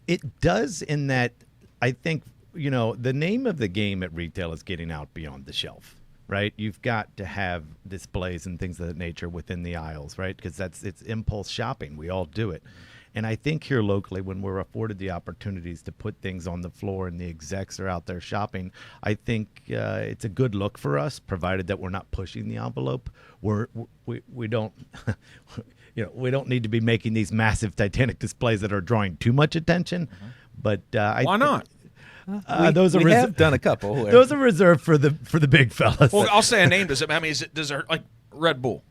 It does, in that I think, the name of the game at retail is getting out beyond the shelf, right? You've got to have displays and things of that nature within the aisles, right? Because it's impulse shopping. We all do it. And I think here locally, when we're afforded the opportunities to put things on the floor and the execs are out there shopping, I think it's a good look for us, provided that we're not pushing the envelope. We don't we don't need to be making these massive Titanic displays that are drawing too much attention. But why not? We have done a couple. Those are reserved for the big fellas. Well, I'll say a name. Does it like Red Bull?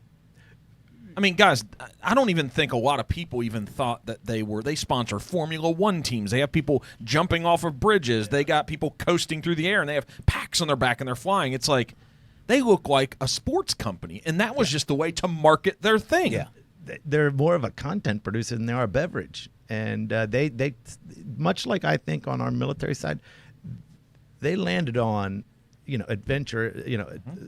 I mean, guys, I don't even think a lot of people even thought that they sponsor Formula One teams. They have people jumping off of bridges. They got people coasting through the air, and they have packs on their back, and they're flying. It's like they look like a sports company, and that was just the way to market their thing. Yeah. They're more of a content producer than they are a beverage. And they much like I think on our military side, they landed on, adventure,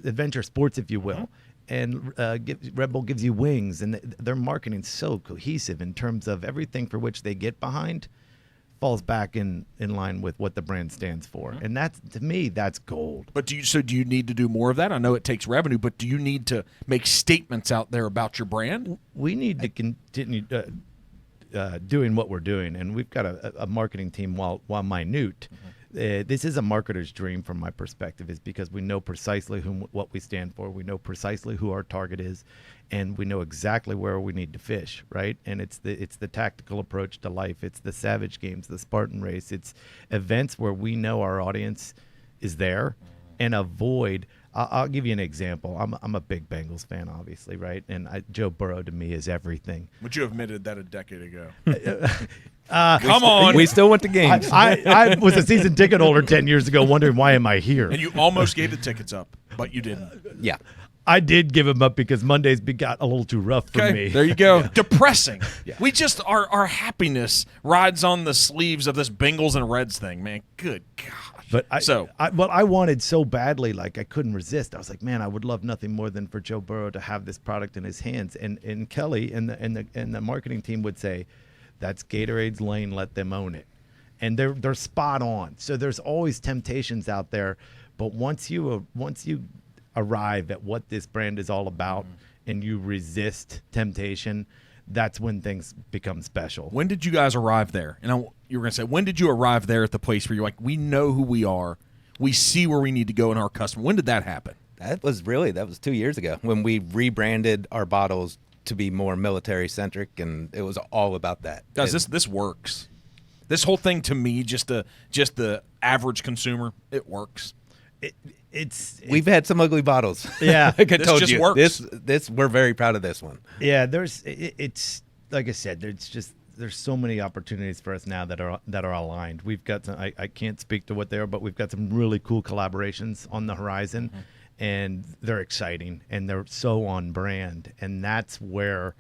adventure sports, if you will. And Red Bull gives you wings, and their marketing is so cohesive in terms of everything for which they get behind falls back in line with what the brand stands for. And that's, to me, that's gold. But do you need to do more of that? I know it takes revenue, but do you need to make statements out there about your brand? We need to continue doing what we're doing, and we've got a marketing team, while minute. This is a marketer's dream from my perspective, is because we know precisely what we stand for. We know precisely who our target is, and we know exactly where we need to fish, right? And it's the tactical approach to life. It's the Savage Games, the Spartan Race. It's events where we know our audience is there, and avoid. I'll give you an example. I'm a big Bengals fan, obviously, right? And Joe Burrow to me is everything. But you admitted that a decade ago. Come on. We still went to games. I was a season ticket holder 10 years ago wondering, why am I here? And you almost gave the tickets up, but you didn't. Yeah. I did give them up because Mondays got a little too rough for me. There you go. Depressing. Yeah. We just, our happiness rides on the sleeves of this Bengals and Reds thing, man. Good God. But I wanted so badly, like I couldn't resist. I was like, man, I would love nothing more than for Joe Burrow to have this product in his hands. And Kelly and the marketing team would say, that's Gatorade's lane, let them own it. And they're spot on. So there's always temptations out there, but once you arrive at what this brand is all about, and you resist temptation, that's when things become special. When did you guys arrive there? And you were going to say, when did you arrive there at the place where you're like, we know who we are, we see where we need to go in our customer? When did that happen? That was 2 years ago when we rebranded our bottles to be more military centric, and it was all about that. Guys, this works. This whole thing, to me, just the average consumer, it works. We've had some ugly bottles. Yeah, I told just you. Works. This we're very proud of this one. Yeah, it's like I said, there's so many opportunities for us now that are aligned. We've got some, I can't speak to what they are, but we've got some really cool collaborations on the horizon, and they're exciting and they're so on brand, and that's where.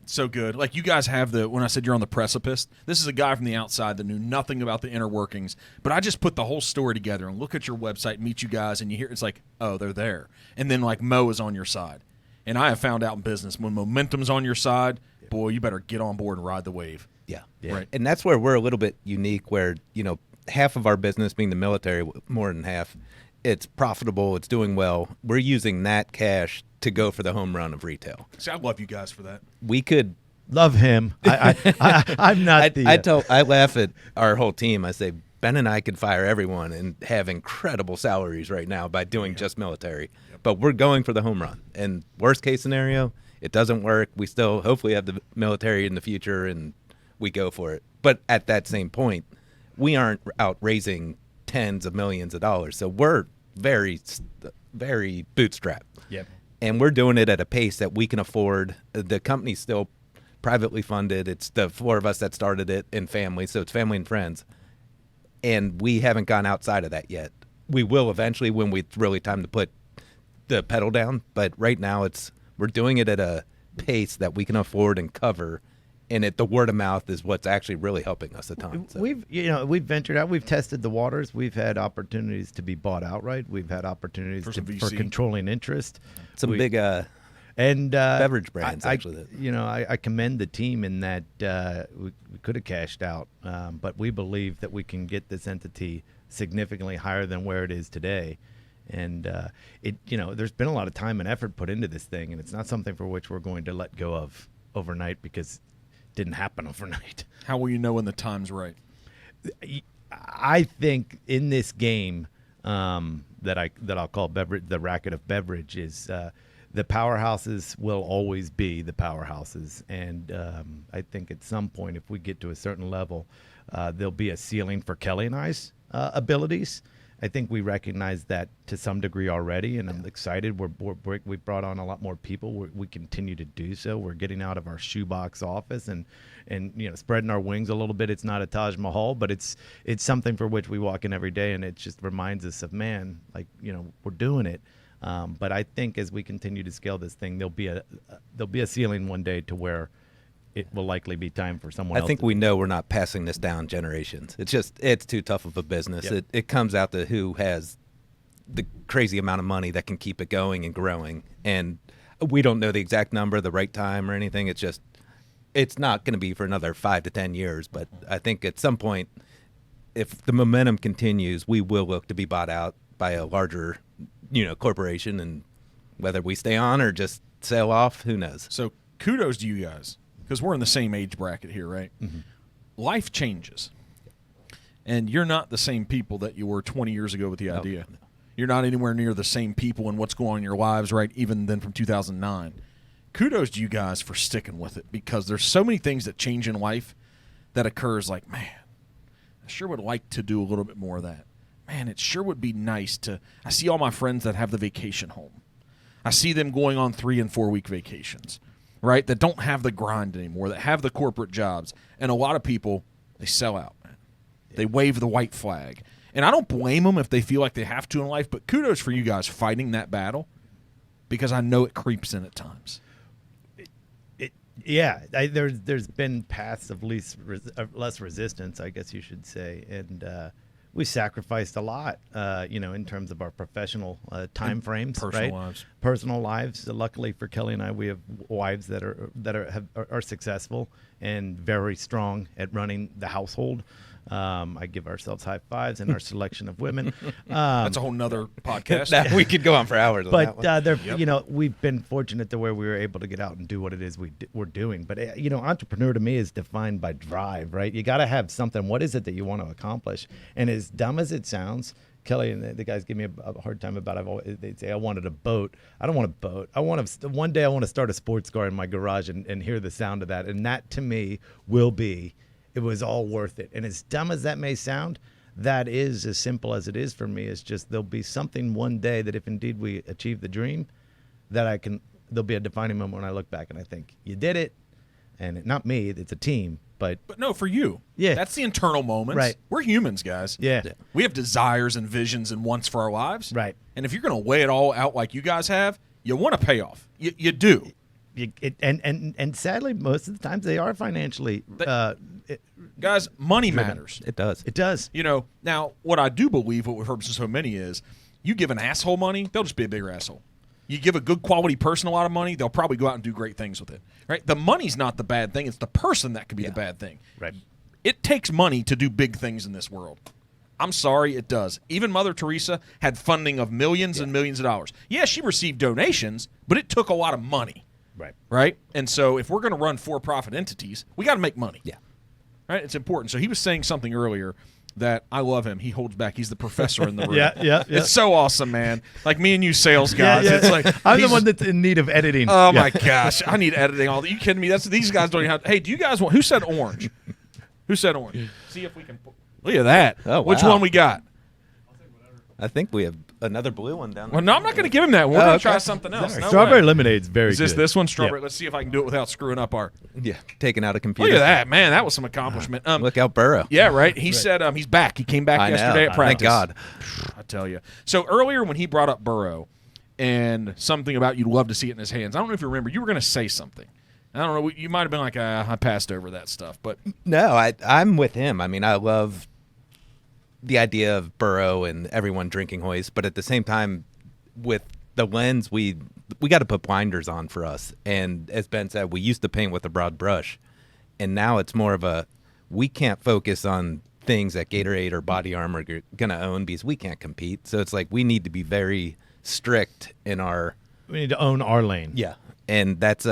So good. Like, you guys have when I said you're on the precipice, this is a guy from the outside that knew nothing about the inner workings, but I just put the whole story together and look at your website, meet you guys, and you hear, it's like, oh, they're there. And then, like, Mo is on your side. And I have found out in business, when momentum's on your side, boy, you better get on board and ride the wave. Yeah. Right. And that's where we're a little bit unique, where, half of our business being the military, more than half, it's profitable, it's doing well. We're using that cash to go for the home run of retail. See, I love you guys for that. We could love him. I'm not. I laugh at our whole team. I say, Ben and I could fire everyone and have incredible salaries right now by doing just military. Yep. But we're going for the home run. And worst case scenario, it doesn't work. We still hopefully have the military in the future, and we go for it. But at that same point, we aren't out raising tens of millions of dollars. So we're very, very bootstrapped. Yep. And we're doing it at a pace that we can afford. The company's still privately funded. It's the four of us that started it, and family. So it's family and friends. And we haven't gone outside of that yet. We will eventually when it's really time to put the pedal down. But right now we're doing it at a pace that we can afford and cover. And the word of mouth is what's actually really helping us a ton. So. We've ventured out. We've tested the waters. We've had opportunities to be bought outright. We've had opportunities for controlling interest. Some big And Beverage brands, I actually. I commend the team in that we could have cashed out, but we believe that we can get this entity significantly higher than where it is today. And there's been a lot of time and effort put into this thing, and it's not something for which we're going to let go of overnight, because it didn't happen overnight. How will you know when the time's right? I think in this game that I'll call the racket of beverage is the powerhouses will always be the powerhouses, and I think at some point, if we get to a certain level, there'll be a ceiling for Kelly and I's abilities. I think we recognize that to some degree already, and I'm excited. We've brought on a lot more people. We continue to do so. We're getting out of our shoebox office and spreading our wings a little bit. It's not a Taj Mahal, but it's something for which we walk in every day, and it just reminds us of, man, we're doing it. But I think as we continue to scale this thing, there'll be a ceiling one day to where it will likely be time for someone else. I think we know we're not passing this down generations. It's too tough of a business. Yep. It comes out to who has the crazy amount of money that can keep it going and growing. And we don't know the exact number, the right time or anything. It's not going to be for another 5 to 10 years. But I think at some point, if the momentum continues, we will look to be bought out by a larger, corporation. And whether we stay on or just sail off, who knows? So kudos to you guys, because we're in the same age bracket here, right? Mm-hmm. Life changes. And you're not the same people that you were 20 years ago with the idea. No. You're not anywhere near the same people and what's going on in your lives, right, even then from 2009. Kudos to you guys for sticking with it, because there's so many things that change in life that occurs like, man, I sure would like to do a little bit more of that. Man, it sure would be nice to – I see all my friends that have the vacation home. I see them going on 3- and 4-week vacations, right, that don't have the grind anymore, that have the corporate jobs. And a lot of people, they sell out, man. They wave the white flag. And I don't blame them if they feel like they have to in life, but kudos for you guys fighting that battle, because I know it creeps in at times. There's been paths of less resistance, I guess you should say, and we sacrificed a lot, in terms of our professional time frames, personal lives. Luckily for Kelly and I, we have wives that are successful and very strong at running the household. I give ourselves high fives in our selection of women. That's a whole nother podcast. We could go on for hours on but that one. we've been fortunate to where we were able to get out and do what it is we're doing. But entrepreneur to me is defined by drive, right? You got to have something. What is it that you want to accomplish? And as dumb as it sounds, Kelly and the guys give me a hard time about it. They say I wanted a boat. I don't want a boat. One day I want to start a sports car in my garage and hear the sound of that. And that to me will be. It was all worth it. And as dumb as that may sound, that is as simple as it is for me. It's just there'll be something one day that if indeed we achieve the dream, that there'll be a defining moment when I look back and I think, you did it. And not me, it's a team. But no, for you. Yeah. That's the internal moments. Right. We're humans, guys. Yeah. We have desires and visions and wants for our lives. Right. And if you're going to weigh it all out like you guys have, you want a payoff. You do. And sadly, most of the times they are financially. Guys, money matters. It does. It does. Now, what I do believe, what we've heard from so many is, you give an asshole money, they'll just be a bigger asshole. You give a good quality person a lot of money, they'll probably go out and do great things with it. Right? The money's not the bad thing. It's the person that could be the bad thing. Right. It takes money to do big things in this world. I'm sorry, it does. Even Mother Teresa had funding of millions and millions of dollars. Yeah, she received donations, but it took a lot of money. Right? And so if we're going to run for-profit entities, we got to make money. Yeah. Right? It's important. So he was saying something earlier that I love him. He holds back. He's the professor in the room. Yeah. It's so awesome, man. Like me and you sales guys. Yeah. It's like I'm the one that's in need of editing. Oh, my gosh. I need editing. Are you kidding me? These guys don't even have. Hey, do you guys want. Who said orange? Who said orange? See if we can. Look at that. Oh, wow. Which one we got? I think we have another blue one down there. Well, no, I'm not going to give him that. We're going to try something else. No Strawberry way. lemonade's very good. Is good. this one? Strawberry. Yeah. Let's see if I can do it without screwing up our. Yeah, taking out a computer. Look at that, man. That was some accomplishment. Look out, Burrow. Yeah, right. He said he's back. He came back yesterday at practice. Thank God. I tell you. So earlier when he brought up Burrow and something about you'd love to see it in his hands, I don't know if you remember. You were going to say something. I don't know. You might have been like, I passed over that stuff. But no, I'm with him. I mean, I love the idea of Burrow and everyone drinking HOIST, but at the same time, with the lens we got to put blinders on for us. And as Ben said, we used to paint with a broad brush, and now it's more of a, we can't focus on things that Gatorade or Body Armor are going to own because we can't compete. So it's like we need to be very strict in our. We need to own our lane. Yeah, and that's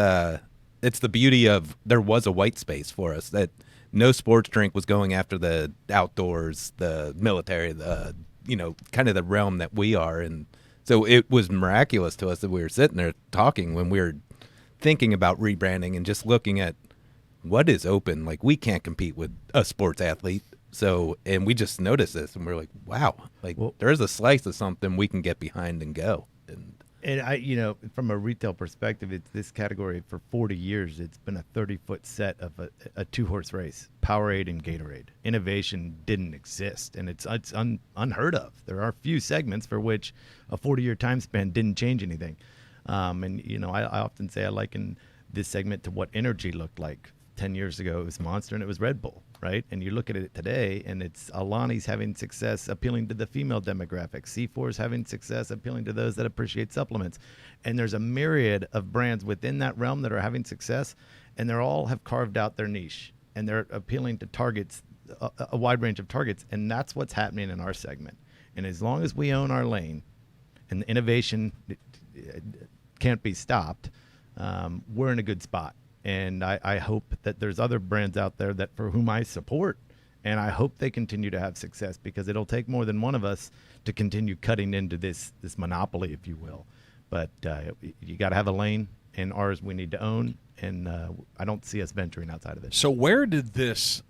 it's the beauty of there was a white space for us that no sports drink was going after the outdoors, the military, the kind of the realm that we are in. So it was miraculous to us that we were sitting there talking when we were thinking about rebranding and just looking at what is open. Like, we can't compete with a sports athlete. So, and we just noticed this, and we're like, wow, like, there is a slice of something we can get behind and go. And I, from a retail perspective, it's this category for 40 years. It's been a 30-foot set of a two-horse race, Powerade and Gatorade. Innovation didn't exist, and it's unheard of. There are few segments for which a 40-year time span didn't change anything. I often say I liken this segment to what energy looked like 10 years ago. It was Monster and it was Red Bull, right? And you look at it today, and it's Alani's having success appealing to the female demographic. C4 is having success appealing to those that appreciate supplements. And there's a myriad of brands within that realm that are having success, and they all have carved out their niche, and they're appealing to targets, a wide range of targets. And that's what's happening in our segment. And as long as we own our lane and the innovation can't be stopped, we're in a good spot. And I hope that there's other brands out there that for whom I support, and I hope they continue to have success, because it'll take more than one of us to continue cutting into this monopoly, if you will. But you got to have a lane, and ours we need to own, and I don't see us venturing outside of it. So where did this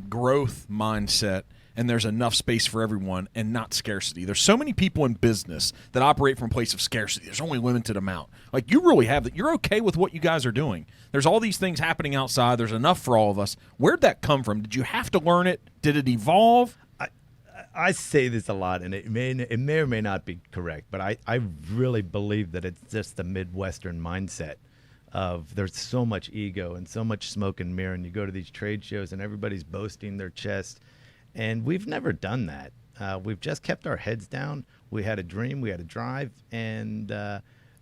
growth mindset and there's enough space for everyone and not scarcity? There's so many people in business that operate from a place of scarcity. There's only a limited amount. Like, you really have that. You're okay with what you guys are doing. There's all these things happening outside. There's enough for all of us. Where'd that come from? Did you have to learn it? Did it evolve? I say this a lot, and it may or may not be correct, but I really believe that it's just the Midwestern mindset of there's so much ego and so much smoke and mirror, and you go to these trade shows and everybody's boasting their chest. And we've never done that. We've just kept our heads down. We had a dream, we had a drive, and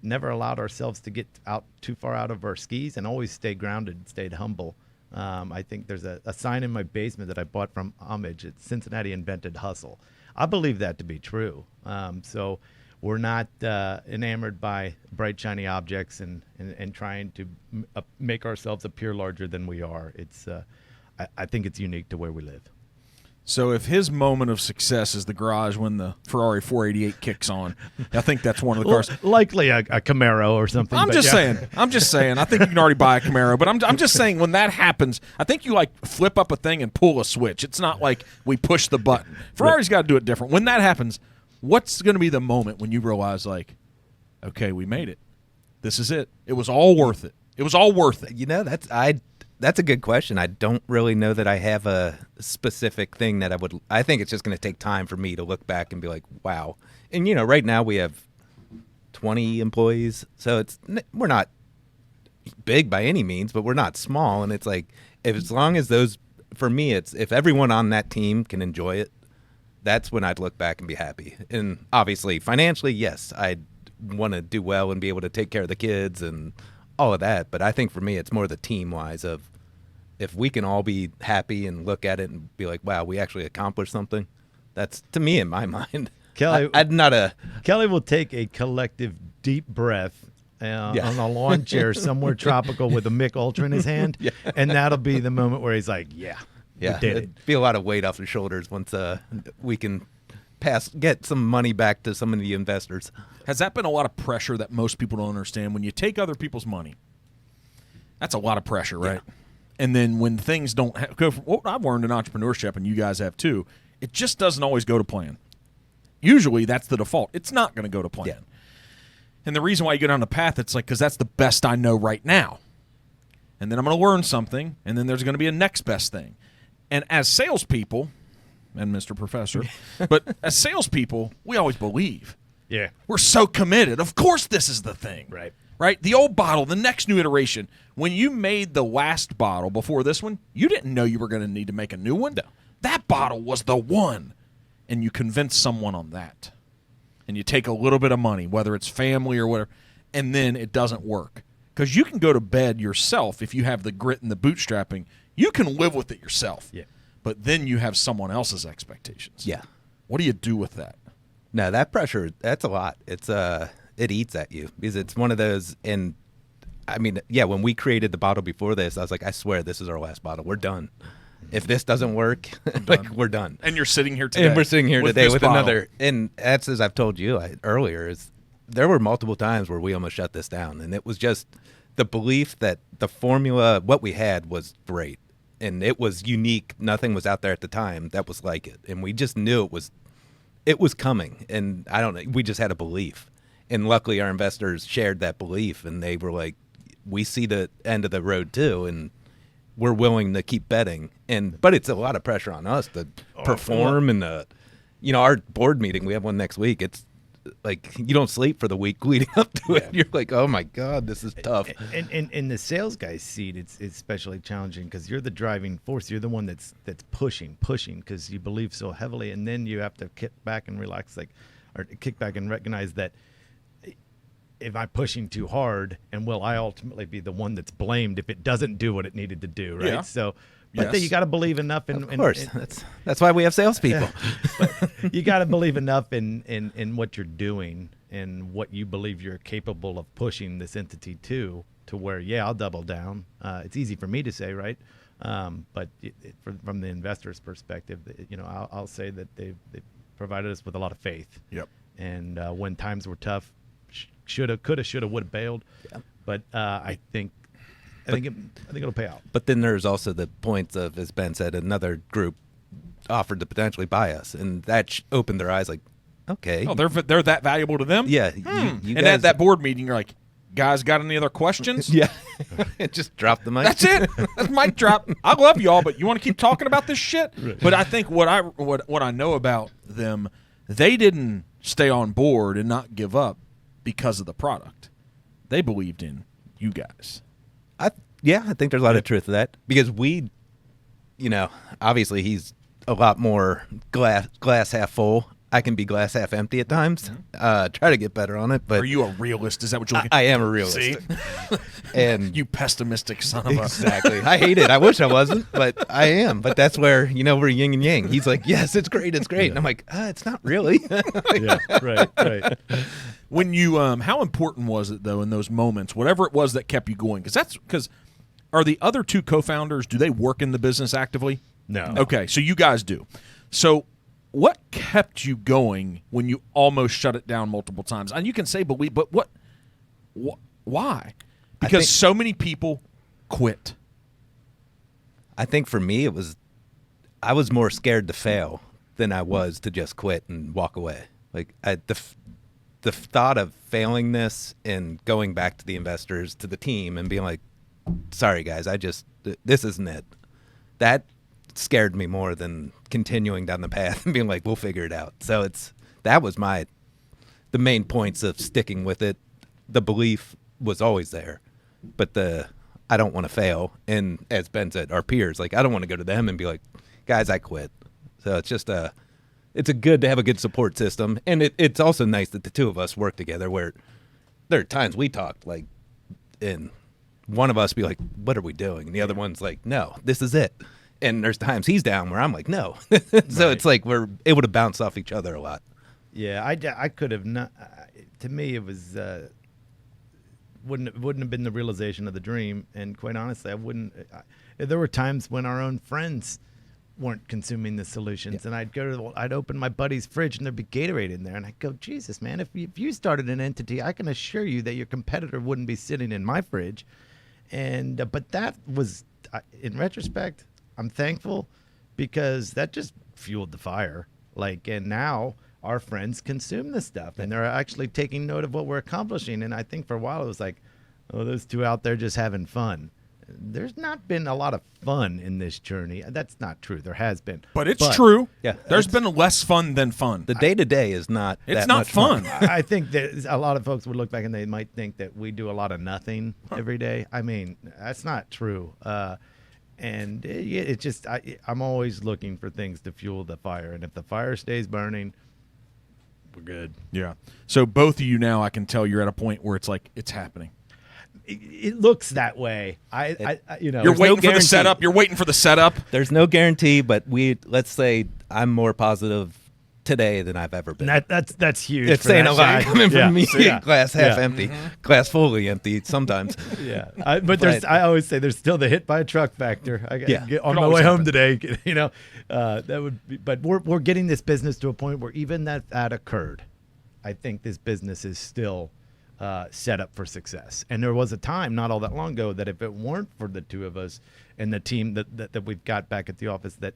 never allowed ourselves to get out too far out of our skis, and always stayed grounded and stayed humble. I think there's a sign in my basement that I bought from Homage. It's Cincinnati invented hustle. I believe that to be true. So we're not enamored by bright, shiny objects and trying to make ourselves appear larger than we are. It's I think it's unique to where we live. So if his moment of success is the garage when the Ferrari 488 kicks on, I think that's one of the cars. Likely a Camaro or something. I'm just saying. I think you can already buy a Camaro, but I'm just saying, when that happens, I think you flip up a thing and pull a switch. It's not like we push the button. Ferrari's got to do it different. When that happens, what's going to be the moment when you realize, okay, we made it. This is it. It was all worth it. It was all worth it. That's a good question. I don't really know that I have a specific thing that I think it's just going to take time for me to look back and be like, wow. And, right now we have 20 employees, so we're not big by any means, but we're not small. And it's like, as long as for me, it's if everyone on that team can enjoy it, that's when I'd look back and be happy. And obviously, financially, yes, I'd want to do well and be able to take care of the kids and all of that. But I think for me, it's more the team-wise of if we can all be happy and look at it and be like, wow, we actually accomplished something. That's, to me, in my mind. Kelly, Kelly will take a collective deep breath on a lawn chair somewhere tropical with a Mick Ultra in his hand, and that'll be the moment where he's like, we did it. It'd be a lot of weight off his shoulders once we can get some money back to some of the investors. Has that been a lot of pressure that most people don't understand? When you take other people's money, that's a lot of pressure, right? Yeah. And then when things don't go from what I've learned in entrepreneurship, and you guys have too, it just doesn't always go to plan. Usually that's the default. It's not going to go to plan. Yeah. And the reason why you go down the path, it's because that's the best I know right now. And then I'm going to learn something, and then there's going to be a next best thing. And as salespeople, and Mr. Professor, but as salespeople, we always believe. Yeah. We're so committed. Of course this is the thing. Right? The old bottle, the next new iteration. When you made the last bottle before this one, you didn't know you were going to need to make a new one. No. That bottle was the one. And you convinced someone on that. and you take a little bit of money, whether it's family or whatever, and then it doesn't work. Because you can go to bed yourself if you have the grit and the bootstrapping. You can live with it yourself. Yeah. But then you have someone else's expectations. Yeah. What do you do with that? No, that pressure, that's a lot. It's it eats at you because it's one of those. And I mean, yeah, when we created the bottle before this, I was like, I swear this is our last bottle. We're done. If this doesn't work, like we're done. And you're sitting here today. And we're sitting here today this with bottle. another. And that's as I've told you earlier, is there were multiple times where we almost shut this down, and it was just the belief that the formula, what we had, was great, and it was unique. Nothing was out there at the time that was like it, and we just knew it was coming. And I don't know, we just had a belief, and luckily our investors shared that belief, and they were like, "We see the end of the road too, and we're willing to keep betting." But it's a lot of pressure on us to perform, and our board meeting, we have one next week. It's like you don't sleep for the week leading up to it. You're like, oh my God, this is tough. And in the sales guy's seat, it's especially challenging because you're the driving force. You're the one that's pushing because you believe so heavily, and then you have to kick back and relax, or kick back and recognize that if I'm pushing too hard, and will I ultimately be the one that's blamed if it doesn't do what it needed to do, right? Yeah. So, but then you got to believe enough in. Of course, that's why we have salespeople. But you got to believe enough in what you're doing and what you believe you're capable of pushing this entity to where, yeah, I'll double down. It's easy for me to say, right? But from the investor's perspective, I'll say that they've provided us with a lot of faith. Yep. And when times were tough, shoulda, coulda, shoulda, woulda, bailed. Yeah. But I think it'll pay out. But then there's also the points of, as Ben said, another group offered to potentially buy us, and that opened their eyes. Like, okay, Oh, they're that valuable to them? yeah. You And guys, at that board meeting, you're like, guys, got any other questions? yeah, just drop the mic. That's it. That's mic drop. I love y'all, but you want to keep talking about this shit? Right. But I think what I know about them, they didn't stay on board and not give up because of the product. They believed in you guys. I think there's a lot of truth to that because we, obviously he's a lot more glass half full. I can be glass half empty at times. Try to get better on it. But are you a realist? Is that what you're looking? I am a realist. See? And you pessimistic son of a. Exactly. I hate it. I wish I wasn't, but I am. But that's where, we're yin and yang. He's like, yes, it's great. It's great. And I'm like, it's not really. Yeah, right. When you, how important was it though in those moments, whatever it was that kept you going? Because are the other two co-founders, do they work in the business actively? No. Okay, so you guys do. So what kept you going when you almost shut it down multiple times? And you can say believe, but why? Because so many people quit. I think for me, I was more scared to fail than I was to just quit and walk away. Like the thought of failing this and going back to the investors, to the team, and being like, sorry guys, this isn't it. That scared me more than continuing down the path and being like, we'll figure it out. So that was the main points of sticking with it. The belief was always there, but I don't want to fail. And as Ben said, our peers, like, I don't want to go to them and be like, guys, I quit. So it's just it's good to have a good support system. And it's also nice that the two of us work together where there are times we talked like, and one of us be like, what are we doing? And the other one's like, no, this is it. And there's times he's down where I'm like, no. So It's like we're able to bounce off each other a lot. Yeah, I could have not. To me, it was wouldn't have been the realization of the dream. And quite honestly, I wouldn't. There were times when our own friends weren't consuming the solutions, and I'd open my buddy's fridge and there'd be Gatorade in there, and I'd go, Jesus, man, if you started an entity, I can assure you that your competitor wouldn't be sitting in my fridge. And but that was, in retrospect, I'm thankful because that just fueled the fire. And now our friends consume this stuff and they're actually taking note of what we're accomplishing. And I think for a while it was like, oh, those two out there just having fun. There's not been a lot of fun in this journey. That's not true. There has been. But it's true. Yeah. There's been less fun than fun. The day-to-day is not It's that not much fun. I think that a lot of folks would look back and they might think that we do a lot of nothing every day. I mean, that's not true. And it's just, I'm always looking for things to fuel the fire. And if the fire stays burning, we're good. Yeah. So both of you now, I can tell you're at a point where it's like it's happening. It looks that way. I you know, You're There's waiting no for the guarantee. setup. You're waiting for the setup. There's no guarantee, but let's say I'm more positive today than I've ever been. that's huge. It's for saying that a lot side. coming from me. Yeah. Glass half Yeah. empty, glass fully empty sometimes. Yeah, but I always say there's still the hit by a truck factor. I Yeah. get on Could my always way home happen. today. You know, that would. Be, but we're getting this business to a point where even that occurred, I think this business is still set up for success. And there was a time not all that long ago that if it weren't for the two of us and the team that we've got back at the office, that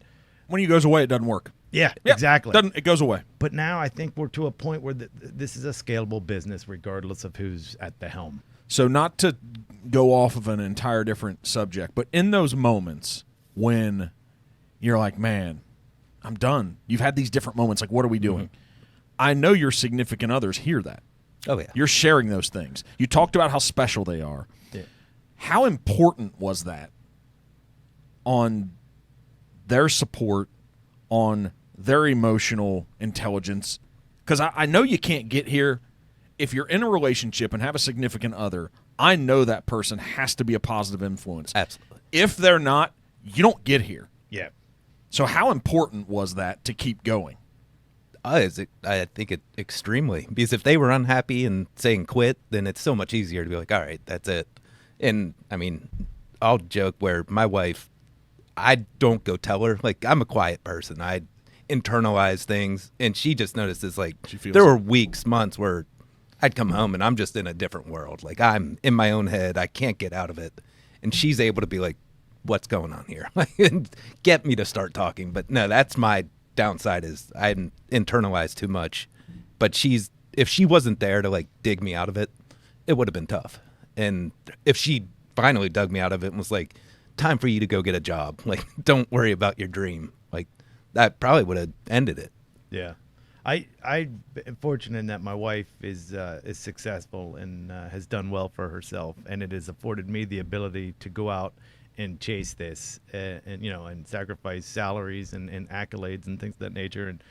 When he goes away, it doesn't work. yeah, Yep. exactly. It goes away. But now I think we're to a point where this is a scalable business, regardless of who's at the helm. So not to go off of an entire different subject, but in those moments when you're like, man, I'm done. You've had these different moments. Like, what are we doing? I know your significant others hear that. Oh yeah. You're sharing those things. You talked about how special they are. Yeah. How important was that on their support, on their emotional intelligence? Because I know you can't get here. If you're in a relationship and have a significant other, I know that person has to be a positive influence. Absolutely. If they're not, you don't get here. Yeah. So how important was that to keep going? I think it extremely, because if they were unhappy and saying quit, then it's so much easier to be like, all right, that's it. And I mean, I'll joke where my wife, I don't go tell her. Like, I'm a quiet person. I internalize things, and she just notices, like, feels there it. were weeks, months where I'd come home and I'm just in a different world. Like, I'm in my own head. I can't get out of it. And she's able to be like, what's going on here? And get me to start talking. But no, that's my downside, is I internalized too much. But if she wasn't there to like dig me out of it, it would have been tough. And if she finally dug me out of it and was like, time for you to go get a job, like, don't worry about your dream, like, that probably would have ended it. Yeah, I'm fortunate in that my wife is successful and has done well for herself, and it has afforded me the ability to go out and chase this, and you know, and sacrifice salaries and accolades and things of that nature. And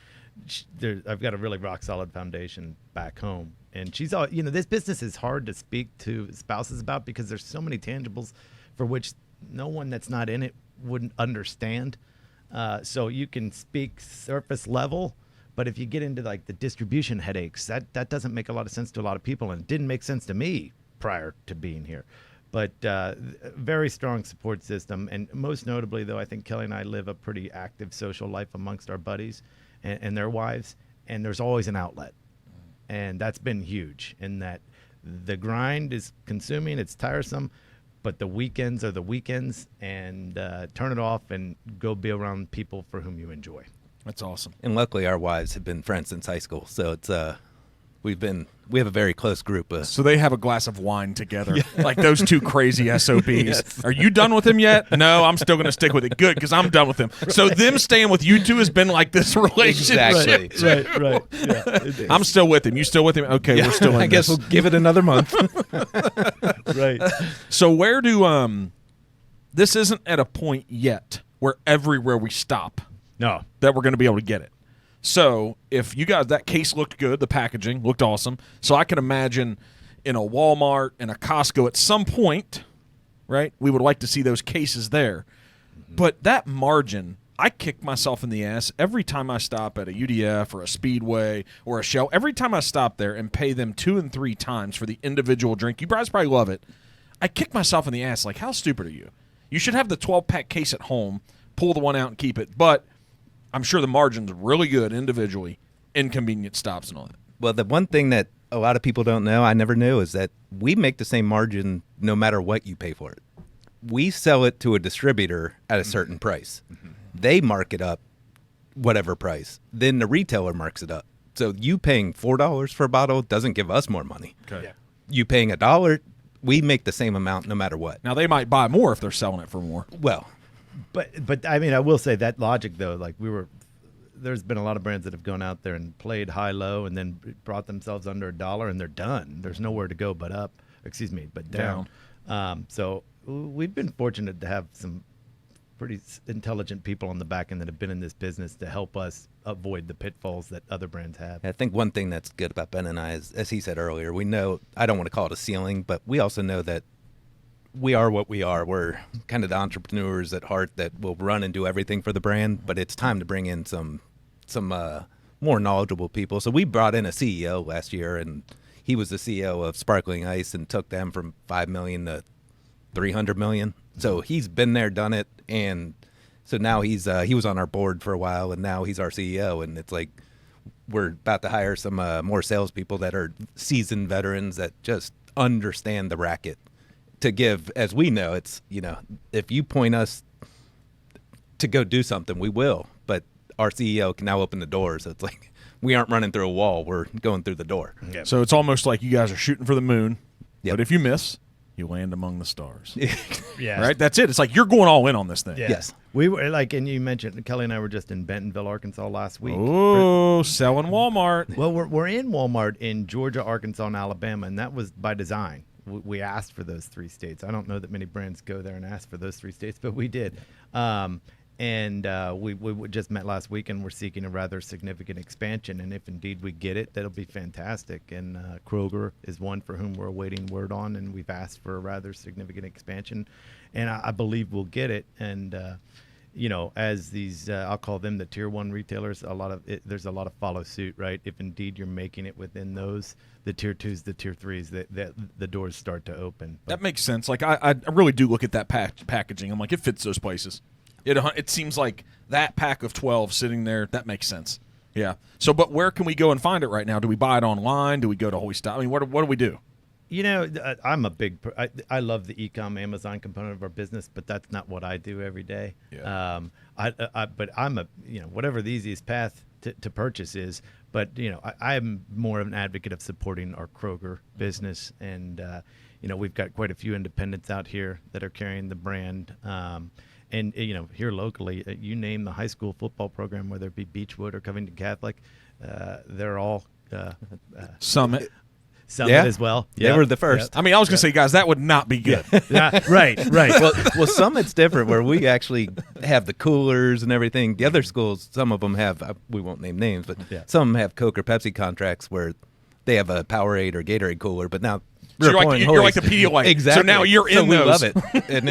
I've got a really rock solid foundation back home, and she's all, you know, this business is hard to speak to spouses about because there's so many tangibles for which no one that's not in it wouldn't understand. So you can speak surface level, but if you get into like the distribution headaches, that doesn't make a lot of sense to a lot of people, and it didn't make sense to me prior to being here. But very strong support system, and most notably, though, I think Kelly and I live a pretty active social life amongst our buddies and their wives, and there's always an outlet, and that's been huge. In that the grind is consuming, it's tiresome, but the weekends are the weekends, and turn it off and go be around people for whom you enjoy. That's awesome. And luckily our wives have been friends since high school. So it's we have a very close group of. So they have a glass of wine together, like those two crazy SOBs. Yes. Are you done with him yet? No, I'm still going to stick with it. Good, because I'm done with him. So them staying with you two has been like this relationship. Exactly. Right. Yeah, I'm still with him. You still with him? Okay, we're still in I guess this. we'll give it another month. right. So where do this isn't at a point yet where everywhere we stop No. that we're going to be able to get it. So if you guys, that case looked good, the packaging looked awesome. So I can imagine in a Walmart and a Costco at some point, right, we would like to see those cases there. Mm-hmm. But that margin, I kick myself in the ass every time I stop at a UDF or a Speedway or a Shell. Every time I stop there and pay them 2 and 3 times for the individual drink, you guys probably love it. I kick myself in the ass like, how stupid are you? You should have the 12-pack case at home, pull the one out and keep it. But I'm sure the margin's really good individually, inconvenient stops and all that. Well, the one thing that a lot of people don't know, I never knew, is that we make the same margin no matter what you pay for it. We sell it to a distributor at a certain price. Mm-hmm. They mark it up whatever price. Then the retailer marks it up. So you paying $4 for a bottle doesn't give us more money. Okay. Yeah. You paying $1, we make the same amount no matter what. Now, they might buy more if they're selling it for more. Well, But I mean, I will say that logic though, like there's been a lot of brands that have gone out there and played high-low and then brought themselves under $1 and they're done. There's nowhere to go but up. But down. So we've been fortunate to have some pretty intelligent people on the back end that have been in this business to help us avoid the pitfalls that other brands have. I think one thing that's good about Ben and I is, as he said earlier, we know, I don't want to call it a ceiling, but we also know that we are what we are. We're kind of the entrepreneurs at heart that will run and do everything for the brand, but it's time to bring in some more knowledgeable people. So we brought in a CEO last year, and he was the CEO of Sparkling Ice and took them from $5 million to $300 million. So he's been there, done it, and so now he was on our board for a while, and now he's our CEO. And it's like we're about to hire some more salespeople that are seasoned veterans that just understand the racket. To give, as we know, it's, if you point us to go do something, we will. But our CEO can now open the door, so it's like we aren't running through a wall; we're going through the door. Yep. So it's almost like you guys are shooting for the moon, Yep. but if you miss, you land among the stars. Yeah. Right? That's it. It's like you're going all in on this thing. Yeah. Yes. We were like, and you mentioned Kelly and I were just in Bentonville, Arkansas last week. Oh, selling Walmart. Well, we're in Walmart in Georgia, Arkansas, and Alabama, and that was by design. We asked for those 3 states. I don't know that many brands go there and ask for those 3 states, but we did. We just met last week, and we're seeking a rather significant expansion. And if indeed we get it, that'll be fantastic. And Kroger is one for whom we're awaiting word on, and we've asked for a rather significant expansion. And I believe we'll get it. And as these, I'll call them the tier 1 retailers, there's a lot of follow suit, right? If indeed you're making it within those, the tier 2s, the tier 3s, the doors start to open. But That makes sense. Like I really do look at that packaging. I'm like, it fits those places. It seems like that pack of 12 sitting there, that makes sense. Yeah. So, but where can we go and find it right now? Do we buy it online? Do we go to HOIST? I mean, what do we do? I'm a big. I love the e-com Amazon component of our business, but that's not what I do every day. Yeah. But I'm whatever the easiest path to purchase is. But I'm more of an advocate of supporting our Kroger business, and we've got quite a few independents out here that are carrying the brand. And here locally, you name the high school football program, whether it be Beechwood or Covington Catholic, they're all Summit. Summit Yeah. as well. They were the first. I mean, I was going to say, guys, that would not be good. Right. Well, Summit's different, where we actually have the coolers and everything. The other schools, some of them have, we won't name names, but some have Coke or Pepsi contracts where they have a Powerade or Gatorade cooler, but now So you're like the Pedialyte. Exactly. So now you're in we those. love it. And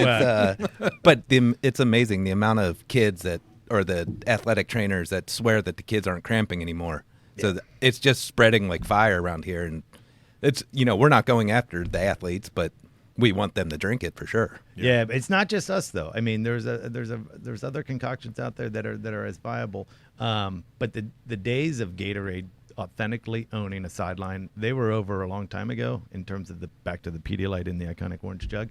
it's amazing the amount of kids or the athletic trainers that swear that the kids aren't cramping anymore. So it's just spreading like fire around here, and it's we're not going after the athletes, but we want them to drink it for sure. Yeah, but it's not just us though. I mean, there's other concoctions out there that are as viable. But the days of Gatorade authentically owning a sideline, they were over a long time ago in terms of back to the Pedialyte in the iconic orange jug.